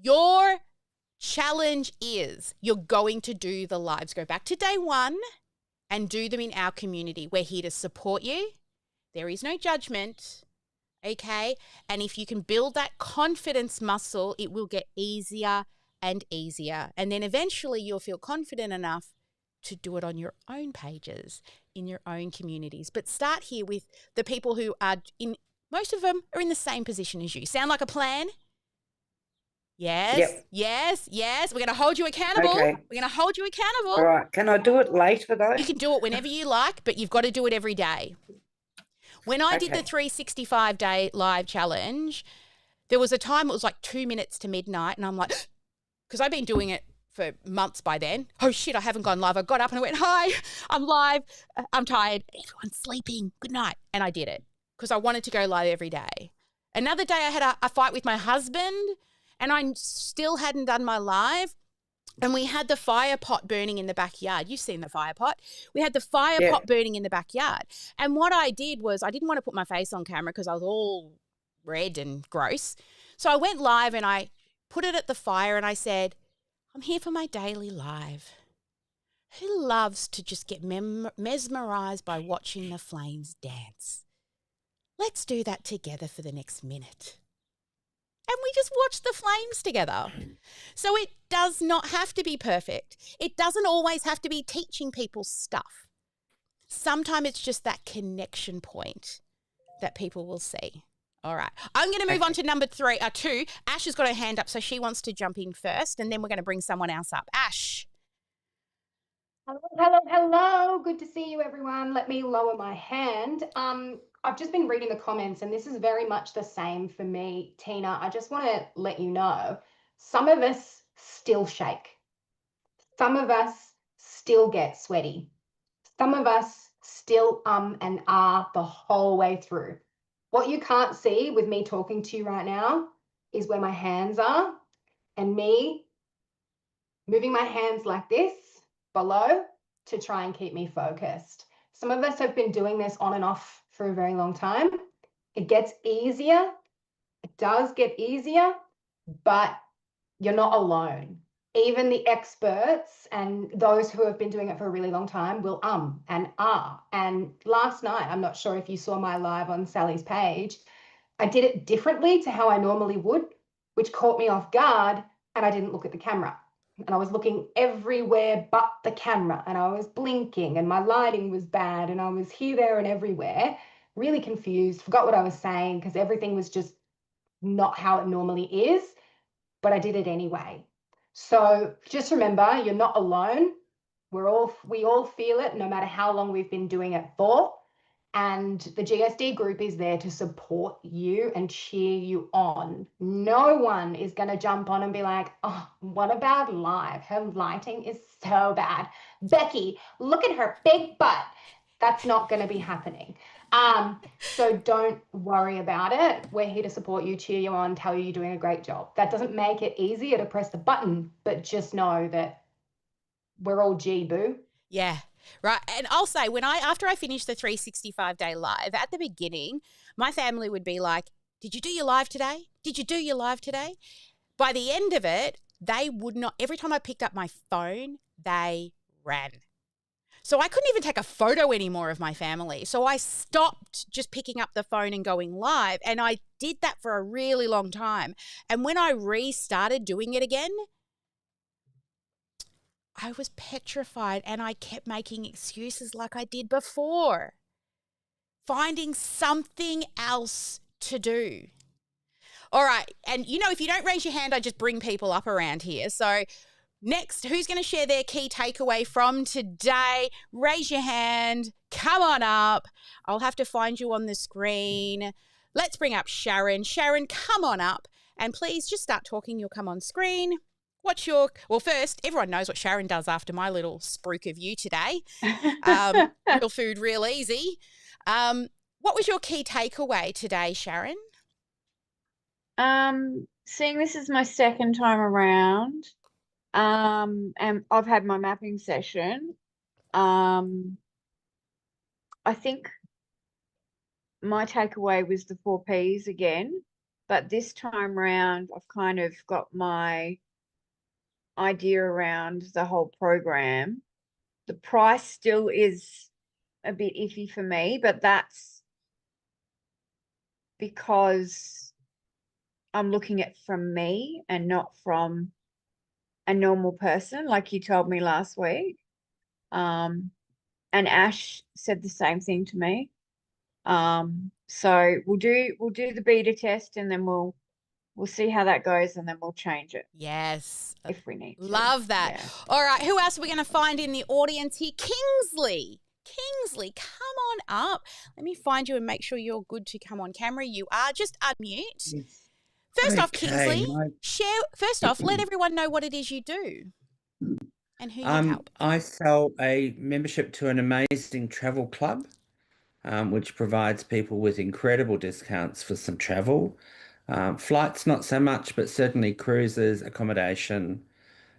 your challenge is you're going to do the lives. Go back to day one and do them in our community. We're here to support you. There is no judgment, okay? And if you can build that confidence muscle, it will get easier and easier. And then eventually you'll feel confident enough to do it on your own pages, in your own communities. But start here with the people who are in, most of them are in the same position as you. Sound like a plan? Yes,
Yep.
yes. We're going to hold you accountable.
Okay.
We're going to hold you accountable.
All right. Can I do it later though?
You can do it whenever you like, but you've got to do it every day. When I did the 365-day live challenge, there was a time it was like 2 minutes to midnight, and I'm like, because I've been doing it for months by then. Oh, shit, I haven't gone live. I got up and I went, hi, I'm live. I'm tired. Everyone's sleeping. Good night. And I did it because I wanted to go live every day. Another day I had a fight with my husband, and I still hadn't done my live. And we had the fire pot burning in the backyard. You've seen the fire pot. We had the fire pot burning in the backyard. And what I did was I didn't want to put my face on camera because I was all red and gross. So I went live and I put it at the fire and I said, I'm here for my daily live. Who loves to just get mesmerized by watching the flames dance? Let's do that together for the next minute. And we just watch the flames together. So it does not have to be perfect. It doesn't always have to be teaching people stuff. Sometimes it's just that connection point that people will see. All right. I'm going to move on to number 2. Ash has got her hand up, so she wants to jump in first, and then we're going to bring someone else up. Ash.
Hello. Good to see you, everyone. Let me lower my hand. I've just been reading the comments, and this is very much the same for me, Tina. I just want to let you know, some of us still shake. Some of us still get sweaty. Some of us still and ah the whole way through. What you can't see with me talking to you right now is where my hands are and me moving my hands like this below to try and keep me focused. Some of us have been doing this on and off for a very long time. It gets easier. It does get easier, but you're not alone. Even the experts and those who have been doing it for a really long time will and ah. And last night, I'm not sure if you saw my live on Sally's page, I did it differently to how I normally would, which caught me off guard, and I didn't look at the camera. And I was looking everywhere but the camera, and I was blinking, and my lighting was bad, and I was here, there, and everywhere, really confused, forgot what I was saying because everything was just not how it normally is, but I did it anyway. So just remember, you're not alone. We all feel it, no matter how long we've been doing it for. And the GSD group is there to support you and cheer you on. No one is going to jump on and be like, oh, what about live? Her lighting is so bad. Becky, look at her big butt. That's not going to be happening. So don't worry about it. We're here to support you, cheer you on, tell you you're doing a great job. That doesn't make it easier to press the button, but just know that we're all G, boo.
Yeah. Right. And I'll say after I finished the 365-day live, at the beginning, my family would be like, "Did you do your live today? Did you do your live today?" By the end of it, they would not, every time I picked up my phone, they ran. So I couldn't even take a photo anymore of my family. So I stopped just picking up the phone and going live. And I did that for a really long time. And when I restarted doing it again, I was petrified and I kept making excuses like I did before, finding something else to do. All right. And, if you don't raise your hand, I just bring people up around here. So next, who's going to share their key takeaway from today? Raise your hand. Come on up. I'll have to find you on the screen. Let's bring up Sharon. Sharon, come on up. And please just start talking. You'll come on screen. Well, first, everyone knows what Sharon does after my little spruik of you today. Real food, real easy. What was your key takeaway today, Sharon?
Seeing this is my second time around, and I've had my mapping session. I think my takeaway was the 4 Ps again, but this time round, I've kind of got my idea around the whole program. The price still is a bit iffy for me, but that's because I'm looking at from me and not from a normal person, like you told me last week. And Ash said the same thing to me. So we'll do the beta test, and then we'll see how that goes, and then we'll change it.
Yes.
If we need to.
Love that.
Yeah.
All right. Who else are we going to find in the audience here? Kingsley. Kingsley, come on up. Let me find you and make sure you're good to come on camera. You are. Just unmute. First off, Kingsley, let everyone know what it is you do and who you help.
I sell a membership to an amazing travel club, which provides people with incredible discounts for some travel. Flights, not so much, but certainly cruises, accommodation,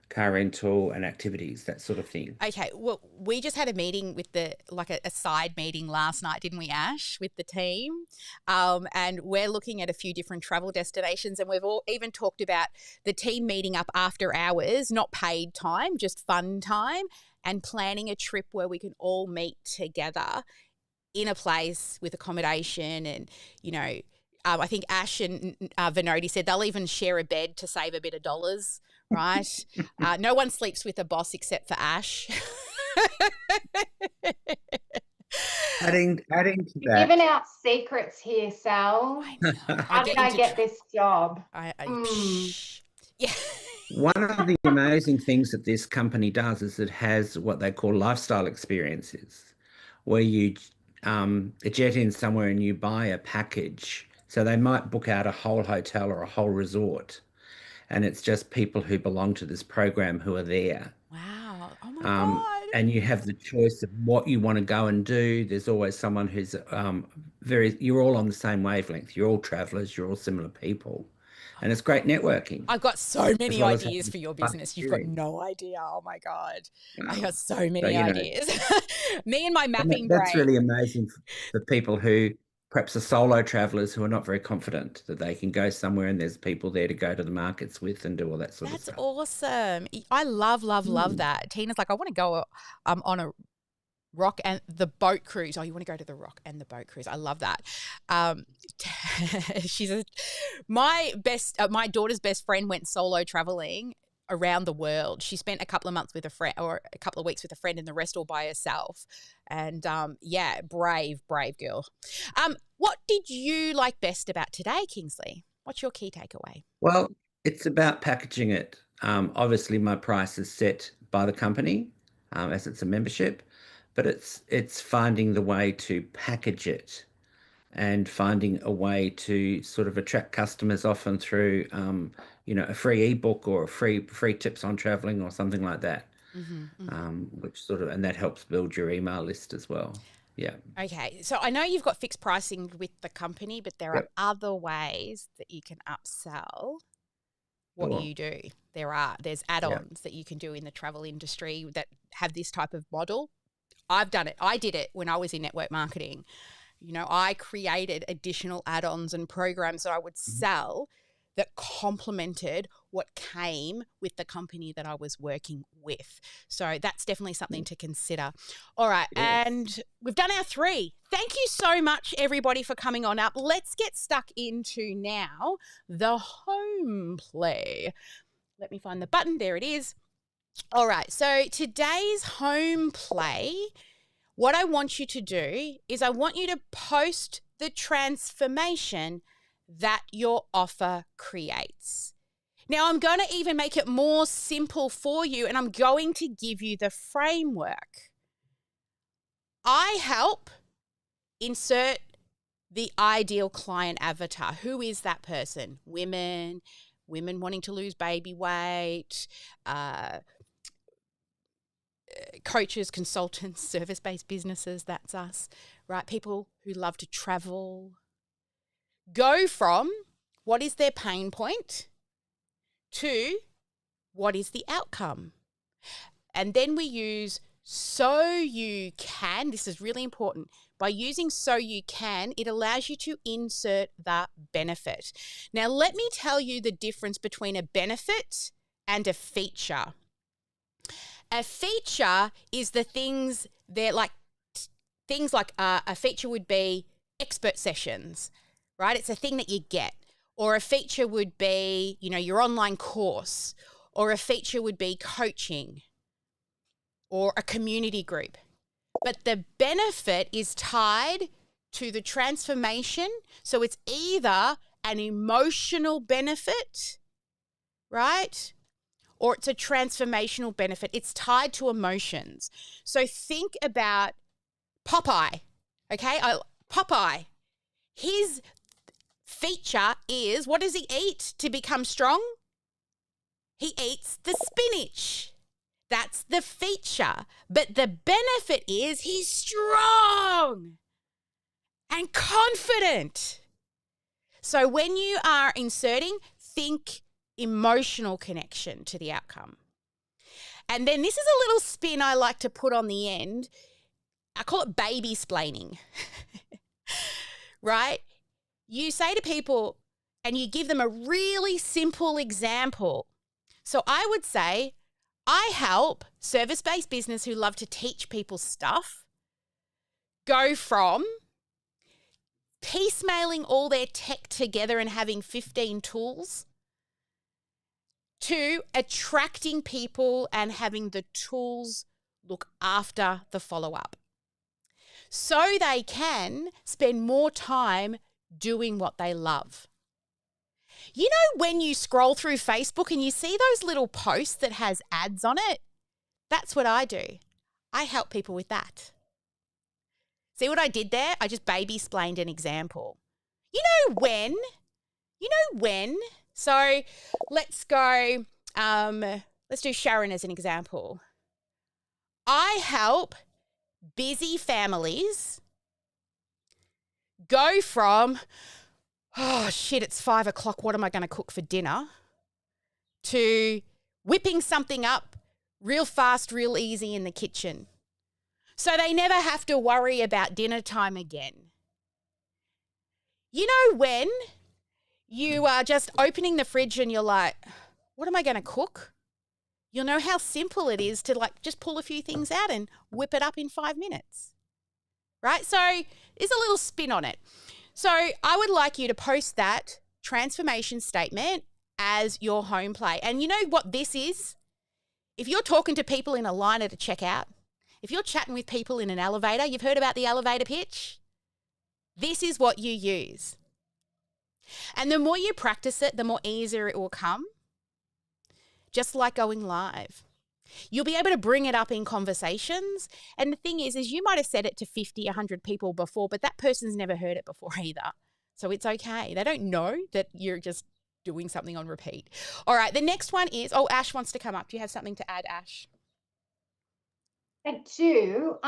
car rental and activities, that sort of thing.
Okay, well, we just had a meeting with a side meeting last night, didn't we, Ash, with the team? And we're looking at a few different travel destinations, and we've all even talked about the team meeting up after hours, not paid time, just fun time, and planning a trip where we can all meet together in a place with accommodation and, I think Ash and Vinodi said they'll even share a bed to save a bit of dollars, right? No one sleeps with a boss except for Ash.
Adding to that.
You're giving out secrets here, Sal. How did I get this job?
Yeah.
One of the amazing things that this company does is it has what they call lifestyle experiences, where you jet in somewhere and you buy a package. So they might book out a whole hotel or a whole resort, and it's just people who belong to this program who are there.
Wow. Oh my God.
And you have the choice of what you want to go and do. There's always someone who's you're all on the same wavelength. You're all travelers. You're all similar people. And it's great networking.
I've got so many ideas for your business. You've got no idea. Oh my God. I got so many ideas. Me and my mapping brain.
That's really amazing for people who perhaps are solo travelers who are not very confident that they can go somewhere and there's people there to go to the markets with and do all that sort of stuff.
That's awesome. I love that. Tina's like, I want to go on a rock and the boat cruise. Oh, you want to go to the rock and the boat cruise. I love that. My daughter's best friend went solo traveling around the world. She spent a couple of months with a friend or a couple of weeks with a friend and the rest all by herself. And brave girl. What did you like best about today, Kingsley? What's your key takeaway?
Well, it's about packaging it. Obviously my price is set by the company as it's a membership, but it's finding the way to package it and finding a way to sort of attract customers, often through a free ebook or a free tips on traveling or something like that. Which and that helps build your email list as well. Yeah.
Okay. So I know you've got fixed pricing with the company, but there
Yep.
are other ways that you can upsell what
Sure.
you do. There's add-ons that you can do in the travel industry that have this type of model. I've done it. I did it when I was in network marketing. You know, I created additional add-ons and programs that I would sell that complemented what came with the company that I was working with. So that's definitely something to consider. All right.
Yes.
And we've done our 3. Thank you so much, everybody, for coming on up. Let's get stuck into now the home play. Let me find the button. There it is. All right. So today's home play, what I want you to do is I want you to post the transformation that your offer creates. Now, I'm going to even make it more simple for you, and I'm going to give you the framework. I help insert the ideal client avatar. Who is that person? Women wanting to lose baby weight, coaches, consultants, service-based businesses, that's us, right? People who love to travel. Go from what is their pain point to what is the outcome. And then we use so you can. This is really important. By using so you can, it allows you to insert the benefit. Now, let me tell you the difference between a benefit and a feature. A feature is the things they're like, things like a feature would be expert sessions, right? It's a thing that you get. Or a feature would be, you know, your online course. Or a feature would be coaching or a community group. But the benefit is tied to the transformation. So it's either an emotional benefit, right? Or it's a transformational benefit. It's tied to emotions. So think about Popeye, okay? Popeye, his feature is, what does he eat to become strong? He eats the spinach. That's the feature. But the benefit is he's strong and confident. So when you are inserting, think emotional connection to the outcome. And then this is a little spin I like to put on the end. I call it baby-splaining, right? You say to people and you give them a really simple example. So I would say, I help service-based business who love to teach people stuff go from piecemealing all their tech together and having 15 tools to attracting people and having the tools look after the follow-up. So they can spend more time doing what they love. You know when you scroll through Facebook and you see those little posts that has ads on it? That's what I do. I help people with that. See what I did there? I just baby-splained an example. You know when? So let's go, let's do Sharon as an example. I help busy families go from, oh shit, it's 5 o'clock, what am I going to cook for dinner? To whipping something up real fast, real easy in the kitchen. So they never have to worry about dinner time again. You know when you are just opening the fridge and you're like, what am I going to cook? You'll know how simple it is to like just pull a few things out and whip it up in 5 minutes, right? So there's a little spin on it. So I would like you to post that transformation statement as your home play. And you know what this is? If you're talking to people in a line at a checkout, if you're chatting with people in an elevator, you've heard about the elevator pitch? This is what you use. And the more you practice it, the more easier it will come. Just like going live. You'll be able to bring it up in conversations. And the thing is you might have said it to 50, 100 people before, but that person's never heard it before either. So it's okay. They don't know that you're just doing something on repeat. All right, the next one is, Ash wants to come up. Do you have something to add, Ash?
I do.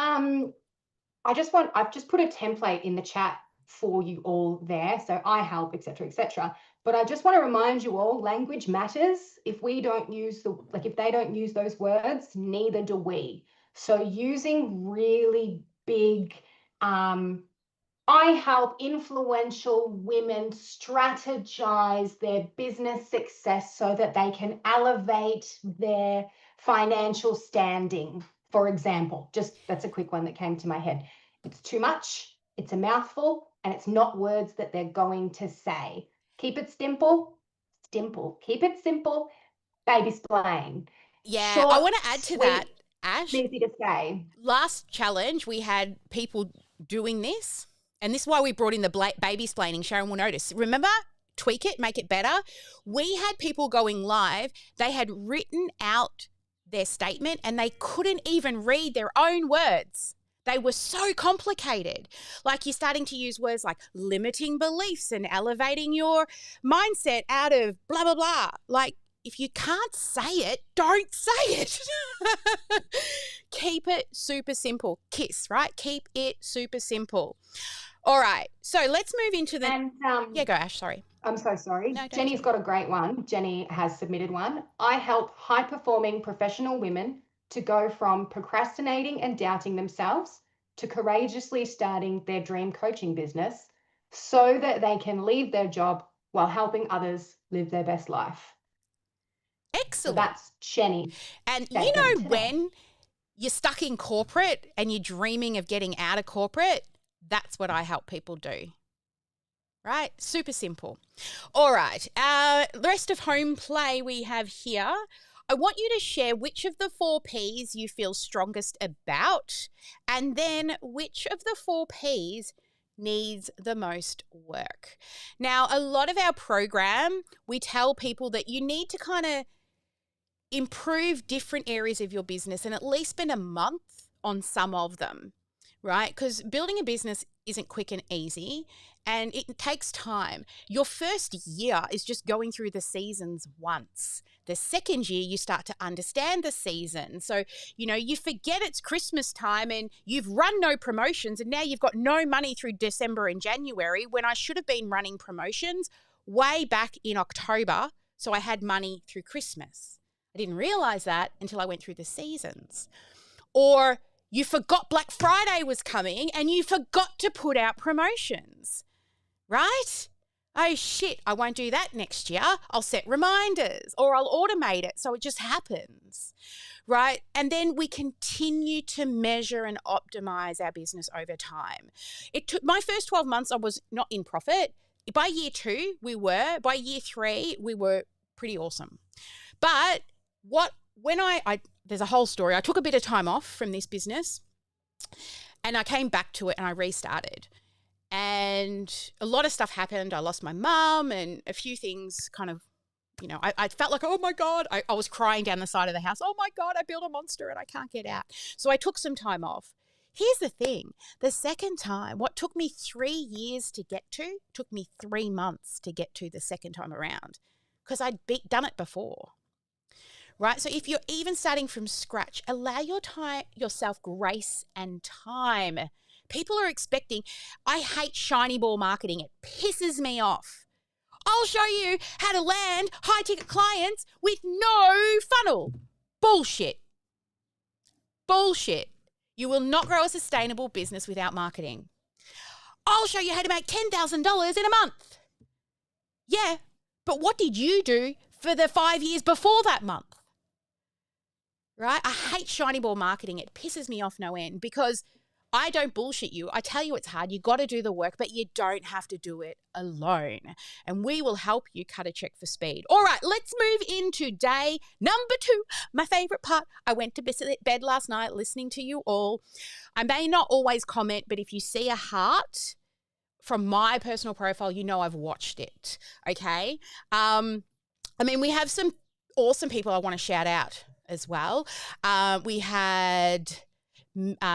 I've just put a template in the chat for you all there. So I help, etc., etc. But I just want to remind you all, language matters. If we don't use if they don't use those words, neither do we. So using really big, I help influential women strategize their business success so that they can elevate their financial standing, for example. Just that's a quick one that came to my head. It's too much, it's a mouthful, and it's not words that they're going to say. Keep it simple. Keep it simple. Baby splain.
Yeah,
Short,
I want to add to
sweet,
that, Ash.
easy to say.
Last challenge, we had people doing this, and this is why we brought in the baby splaining. Sharon will notice. Remember? Tweak it, make it better. We had people going live. They had written out their statement and they couldn't even read their own words. They were so complicated. Like you're starting to use words like limiting beliefs and elevating your mindset out of blah, blah, blah. Like if you can't say it, don't say it. Keep it super simple. KISS, right? Keep it super simple. All right. So let's move into the...
And,
yeah, go Ash, sorry.
I'm so sorry.
No, don't
Jenny's got a great one. Jenny has submitted one. I help high-performing professional women to go from procrastinating and doubting themselves to courageously starting their dream coaching business so that they can leave their job while helping others live their best life.
Excellent.
So that's Jenny.
And you know when you're stuck in corporate and you're dreaming of getting out of corporate, that's what I help people do. Right? Super simple. All right. The rest of home play we have here. I want you to share which of the 4 Ps you feel strongest about, and then which of the 4 Ps needs the most work. Now, a lot of our program, we tell people that you need to kind of improve different areas of your business and at least spend a month on some of them, right? Because building a business isn't quick and easy and it takes time. Your first year is just going through the seasons once. The second year, you start to understand the season. So, you know, you forget it's Christmas time and you've run no promotions and now you've got no money through December and January when I should have been running promotions way back in October. So I had money through Christmas. I didn't realize that until I went through the seasons. Or you forgot Black Friday was coming and you forgot to put out promotions, right? Oh shit, I won't do that next year. I'll set reminders or I'll automate it so it just happens, right? And then we continue to measure and optimize our business over time. It took my first 12 months, I was not in profit. By year 2, we were. By year 3, we were pretty awesome. But when I there's a whole story. I took a bit of time off from this business and I came back to it and I restarted. And a lot of stuff happened. I lost my mum and a few things kind of, you know, I felt like, oh my God, I was crying down the side of the house. Oh my God, I built a monster and I can't get out. So I took some time off. Here's the thing. The second time, what took me 3 years to get to, took me 3 months to get to the second time around because I'd done it before. Right? So if you're even starting from scratch, allow yourself grace and time. People are expecting, I hate shiny ball marketing. It pisses me off. I'll show you how to land high ticket clients with no funnel. Bullshit. Bullshit. You will not grow a sustainable business without marketing. I'll show you how to make $10,000 in a month. Yeah, but what did you do for the 5 years before that month? Right? I hate shiny ball marketing. It pisses me off no end because I don't bullshit you. I tell you it's hard. You got to do the work, but you don't have to do it alone. And we will help you cut a check for speed. All right, let's move into day number 2. My favorite part. I went to bed last night listening to you all. I may not always comment, but if you see a heart from my personal profile, you know I've watched it. Okay? We have some awesome people I want to shout out as well. We had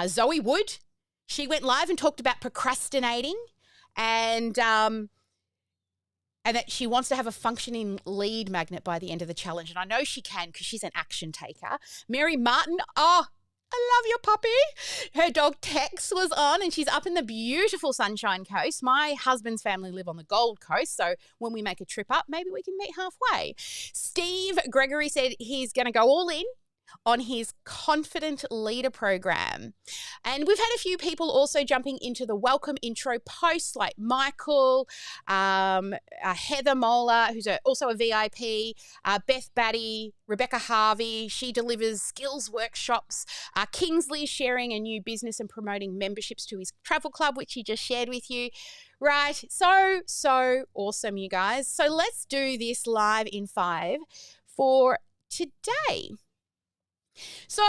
Zoe Wood. She went live and talked about procrastinating and that she wants to have a functioning lead magnet by the end of the challenge. And I know she can because she's an action taker. Mary Martin, I love your puppy. Her dog Tex was on, and she's up in the beautiful Sunshine Coast. My husband's family live on the Gold Coast, so when we make a trip up, maybe we can meet halfway. Steve Gregory said he's going to go all in on his Confident Leader program. And we've had a few people also jumping into the welcome intro posts, like Michael, Heather Mola, who's also a VIP, Beth Batty, Rebecca Harvey. She delivers skills workshops. Kingsley sharing a new business and promoting memberships to his travel club, which he just shared with you. Right, so awesome, you guys. So let's do this live in 5 for today. So,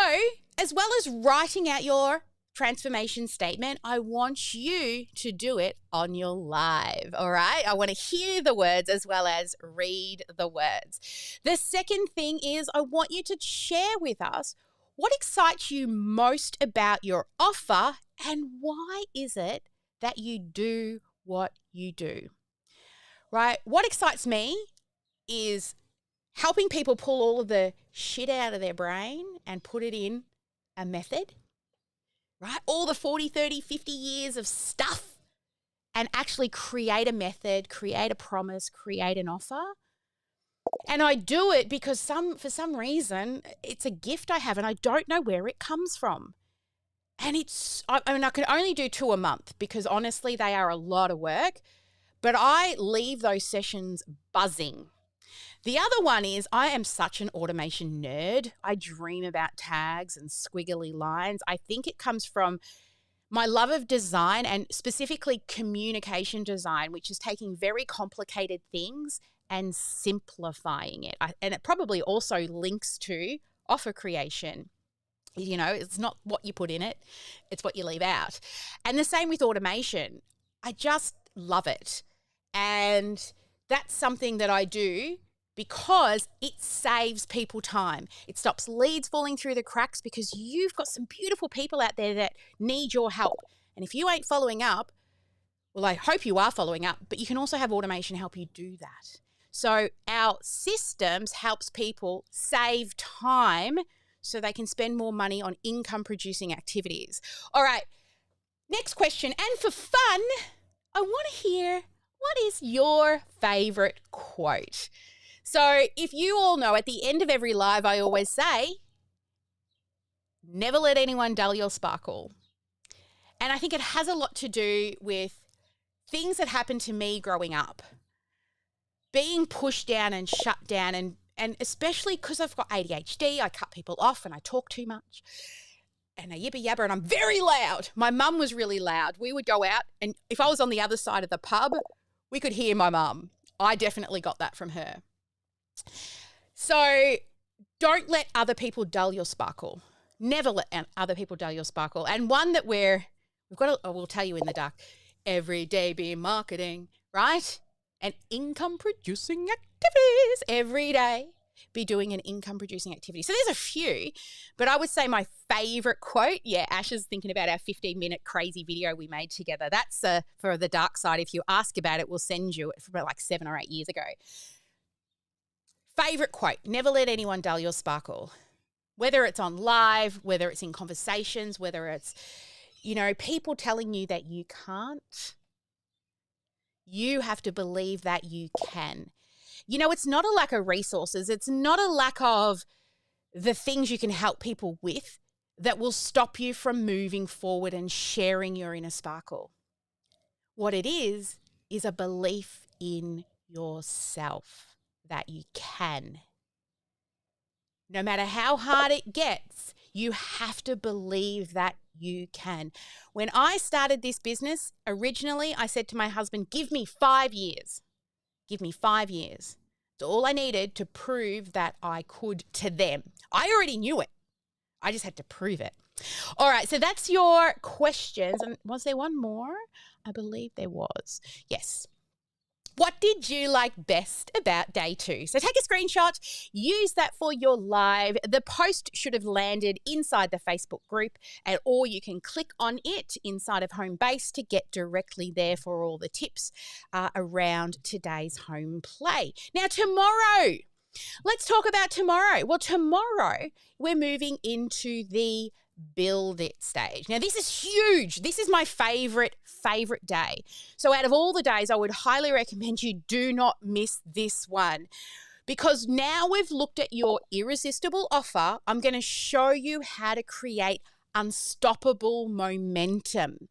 as well as writing out your transformation statement, I want you to do it on your live, all right? I want to hear the words as well as read the words. The second thing is I want you to share with us what excites you most about your offer and why is it that you do what you do, right? What excites me is helping people pull all of the shit out of their brain and put it in a method, right? All the 40, 30, 50 years of stuff and actually create a method, create a promise, create an offer. And I do it because for some reason, it's a gift I have and I don't know where it comes from. And I can only do 2 a month because honestly, they are a lot of work, but I leave those sessions buzzing. The other one is I am such an automation nerd. I dream about tags and squiggly lines. I think it comes from my love of design and specifically communication design, which is taking very complicated things and simplifying it. And it probably also links to offer creation. You know, it's not what you put in it, it's what you leave out. And the same with automation. I just love it. And that's something that I do because it saves people time. It stops leads falling through the cracks because you've got some beautiful people out there that need your help. And if you ain't following up, well, I hope you are following up, but you can also have automation help you do that. So our systems helps people save time so they can spend more money on income-producing activities. All right, next question. And for fun, I want to hear, what is your favorite quote? So if you all know, at the end of every live, I always say, never let anyone dull your sparkle. And I think it has a lot to do with things that happened to me growing up. Being pushed down and shut down, and especially because I've got ADHD, I cut people off and I talk too much. And I yibba yabba and I'm very loud. My mum was really loud. We would go out and if I was on the other side of the pub, we could hear my mum. I definitely got that from her. So don't let other people dull your sparkle. Never let other people dull your sparkle. And one that we'll tell you in the dark, everyday be marketing, right? And income producing activities every day. Be doing an income producing activity. So there's a few, but I would say my favorite quote, Ash is thinking about our 15-minute crazy video we made together. That's for the dark side. If you ask about it, we'll send you it from like 7 or 8 years ago. Favorite quote, never let anyone dull your sparkle. Whether it's on live, whether it's in conversations, whether it's, people telling you that you can't, you have to believe that you can. It's not a lack of resources. It's not a lack of the things you can help people with that will stop you from moving forward and sharing your inner sparkle. What it is a belief in yourself that you can. No matter how hard it gets, you have to believe that you can. When I started this business, originally I said to my husband, give me 5 years. Give me 5 years. It's all I needed to prove that I could to them. I already knew it. I just had to prove it. All right, so that's your questions. And was there one more? I believe there was. Yes. What did you like best about day 2? So take a screenshot, use that for your live. The post should have landed inside the Facebook group, or you can click on it inside of Home Base to get directly there for all the tips around today's home play. Now, tomorrow, let's talk about tomorrow. Well, tomorrow we're moving into the build it stage. Now, this is huge. This is my favorite day. So out of all the days, I would highly recommend you do not miss this one, because now we've looked at your irresistible offer. I'm going to show you how to create unstoppable momentum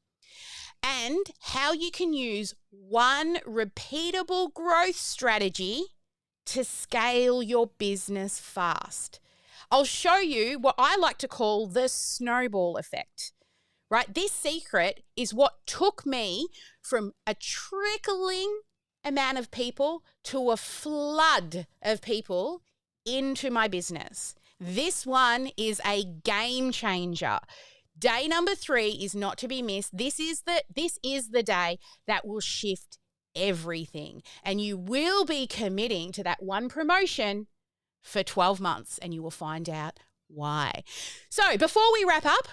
and how you can use one repeatable growth strategy to scale your business fast. I'll show you what I like to call the snowball effect, right? This secret is what took me from a trickling amount of people to a flood of people into my business. This one is a game changer. Day number 3 is not to be missed. This is the day that will shift everything, and you will be committing to that one promotion for 12 months, and you will find out why. So before we wrap up,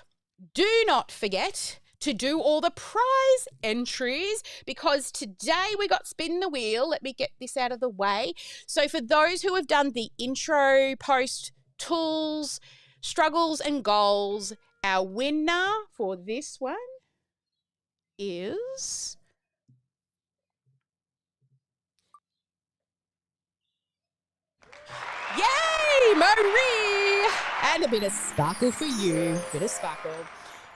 do not forget to do all the prize entries, because today we got spin the wheel. Let me get this out of the way. So for those who have done the intro, post, tools, struggles and goals, our winner for this one is yay, Marie! And a bit of sparkle for you. Bit of sparkle.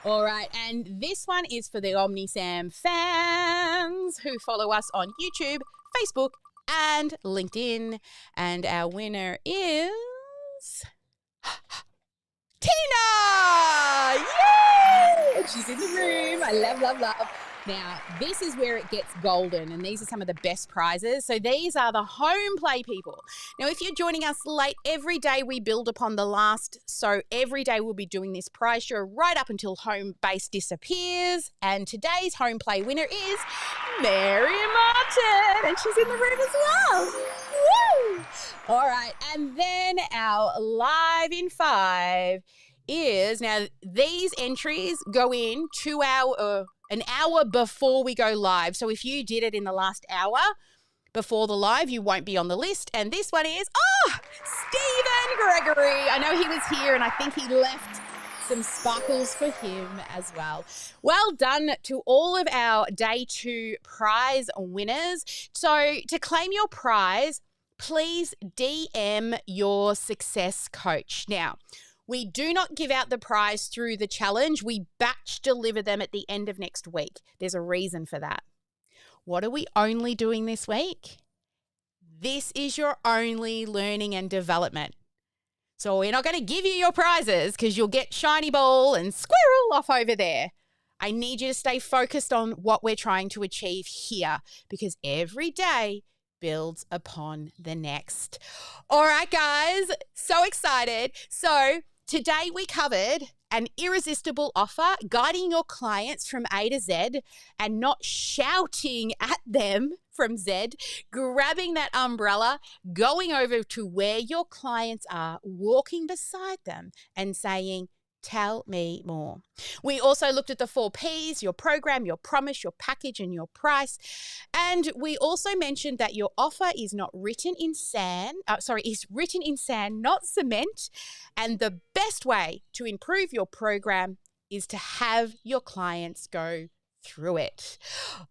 All right, and this one is for the OmniSam fans who follow us on YouTube, Facebook, and LinkedIn. And our winner is Tina! Yay! And she's in the room. I love. Now, this is where it gets golden, and these are some of the best prizes. So these are the home play people. Now, if you're joining us late, every day we build upon the last. So every day we'll be doing this prize show right up until home base disappears. And today's home play winner is Mary Martin, and she's in the room as well. Woo! All right, and then our live in 5 is, now these entries go in an hour before we go live. So if you did it in the last hour before the live, you won't be on the list. And this one is, Stephen Gregory. I know he was here, and I think he left some sparkles for him as well. Well done to all of our day 2 prize winners. So to claim your prize, please DM your success coach. Now, we do not give out the prize through the challenge. We batch deliver them at the end of next week. There's a reason for that. What are we only doing this week? This is your only learning and development. So we're not going to give you your prizes because you'll get shiny ball and squirrel off over there. I need you to stay focused on what we're trying to achieve here, because every day builds upon the next. All right, guys, so excited. So today we covered an irresistible offer, guiding your clients from A to Z and not shouting at them from Z, grabbing that umbrella, going over to where your clients are, walking beside them and saying, tell me more. We also looked at the 4 Ps, your program, your promise, your package, and your price. And we also mentioned that your offer is written in sand, not cement. And the best way to improve your program is to have your clients go through it.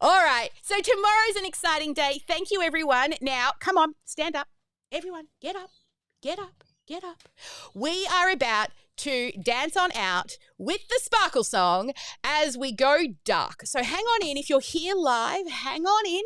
All right. So tomorrow's an exciting day. Thank you, everyone. Now, come on, stand up. Everyone, get up, get up, get up. We are about to dance on out with the Sparkle song as we go dark. So hang on in. If you're here live, hang on in,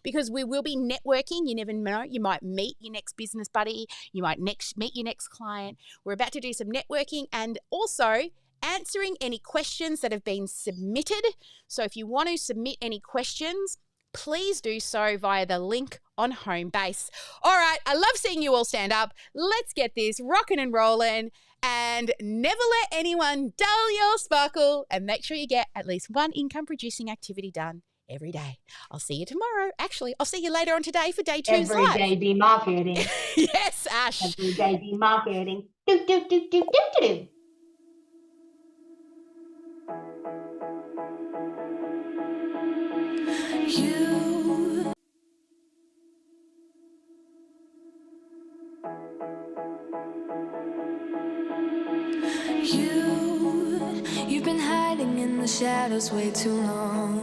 because we will be networking. You never know. You might meet your next business buddy. You might meet your next client. We're about to do some networking and also answering any questions that have been submitted. So if you want to submit any questions, please do so via the link on Homebase. All right, I love seeing you all stand up. Let's get this rocking and rolling, and never let anyone dull your sparkle, and make sure you get at least one income producing activity done every day. I'll see you tomorrow. Actually, I'll see you later on today for day 2's live.
Every day be marketing.
Yes, Ash.
Every day be marketing. Do, do, do, do, do, do, do.
You shadows way too long.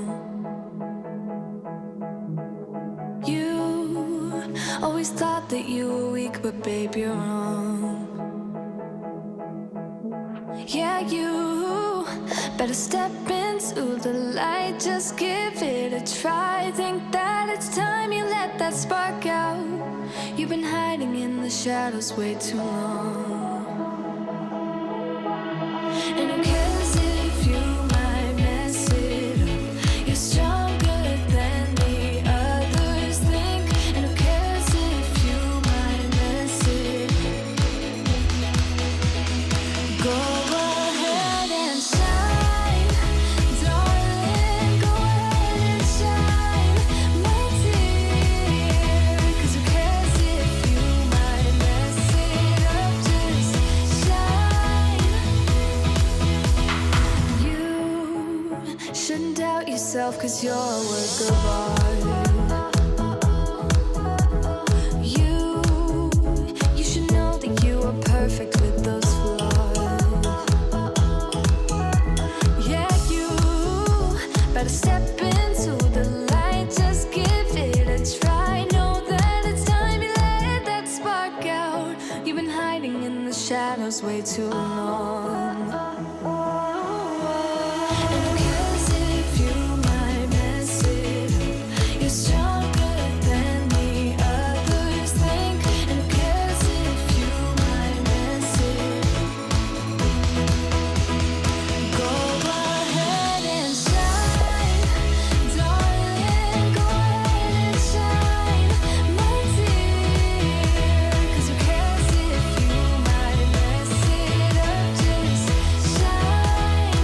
You always thought that you were weak, but babe, you're wrong. Yeah, you better step into the light, just give it a try. Think that it's time you let that spark out. You've been hiding in the shadows way too long. And who cares if you might mess it up? You're stronger than the others think. And who cares if you might mess it up? Go ahead and shine, darling. Go ahead and shine, my dear. 'Cause who cares if you might mess it up? Just shine. You shouldn't doubt yourself, 'cause you're a work of art. You should know that you are perfect with those flaws. Yeah, you better step into the light, just give it a try. Know that it's time you let that spark out. You've been hiding in the shadows way too long. And who cares if you might mess it up? You're stronger than the others think. And who cares if you might mess it up? Go ahead and shine, darling. Go ahead and shine, my dear. 'Cause who cares if you might mess it up? Just shine,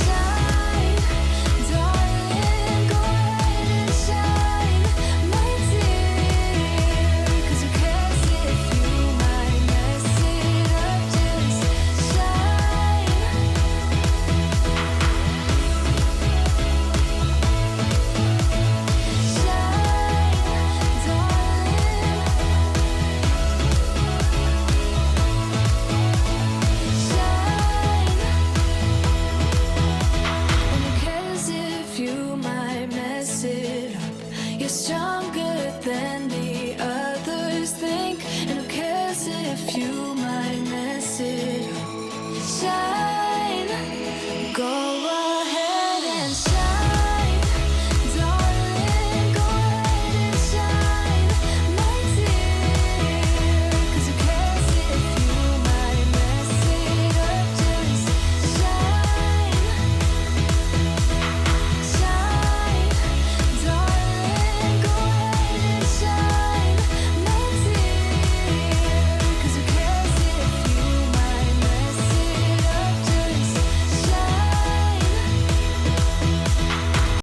shine, darling. Go ahead and shine, my dear. 'Cause who cares if you might mess it up? Just shine. And who cares if you might mess it up? You're stronger than the others think. And who cares if you might mess it up? Shine.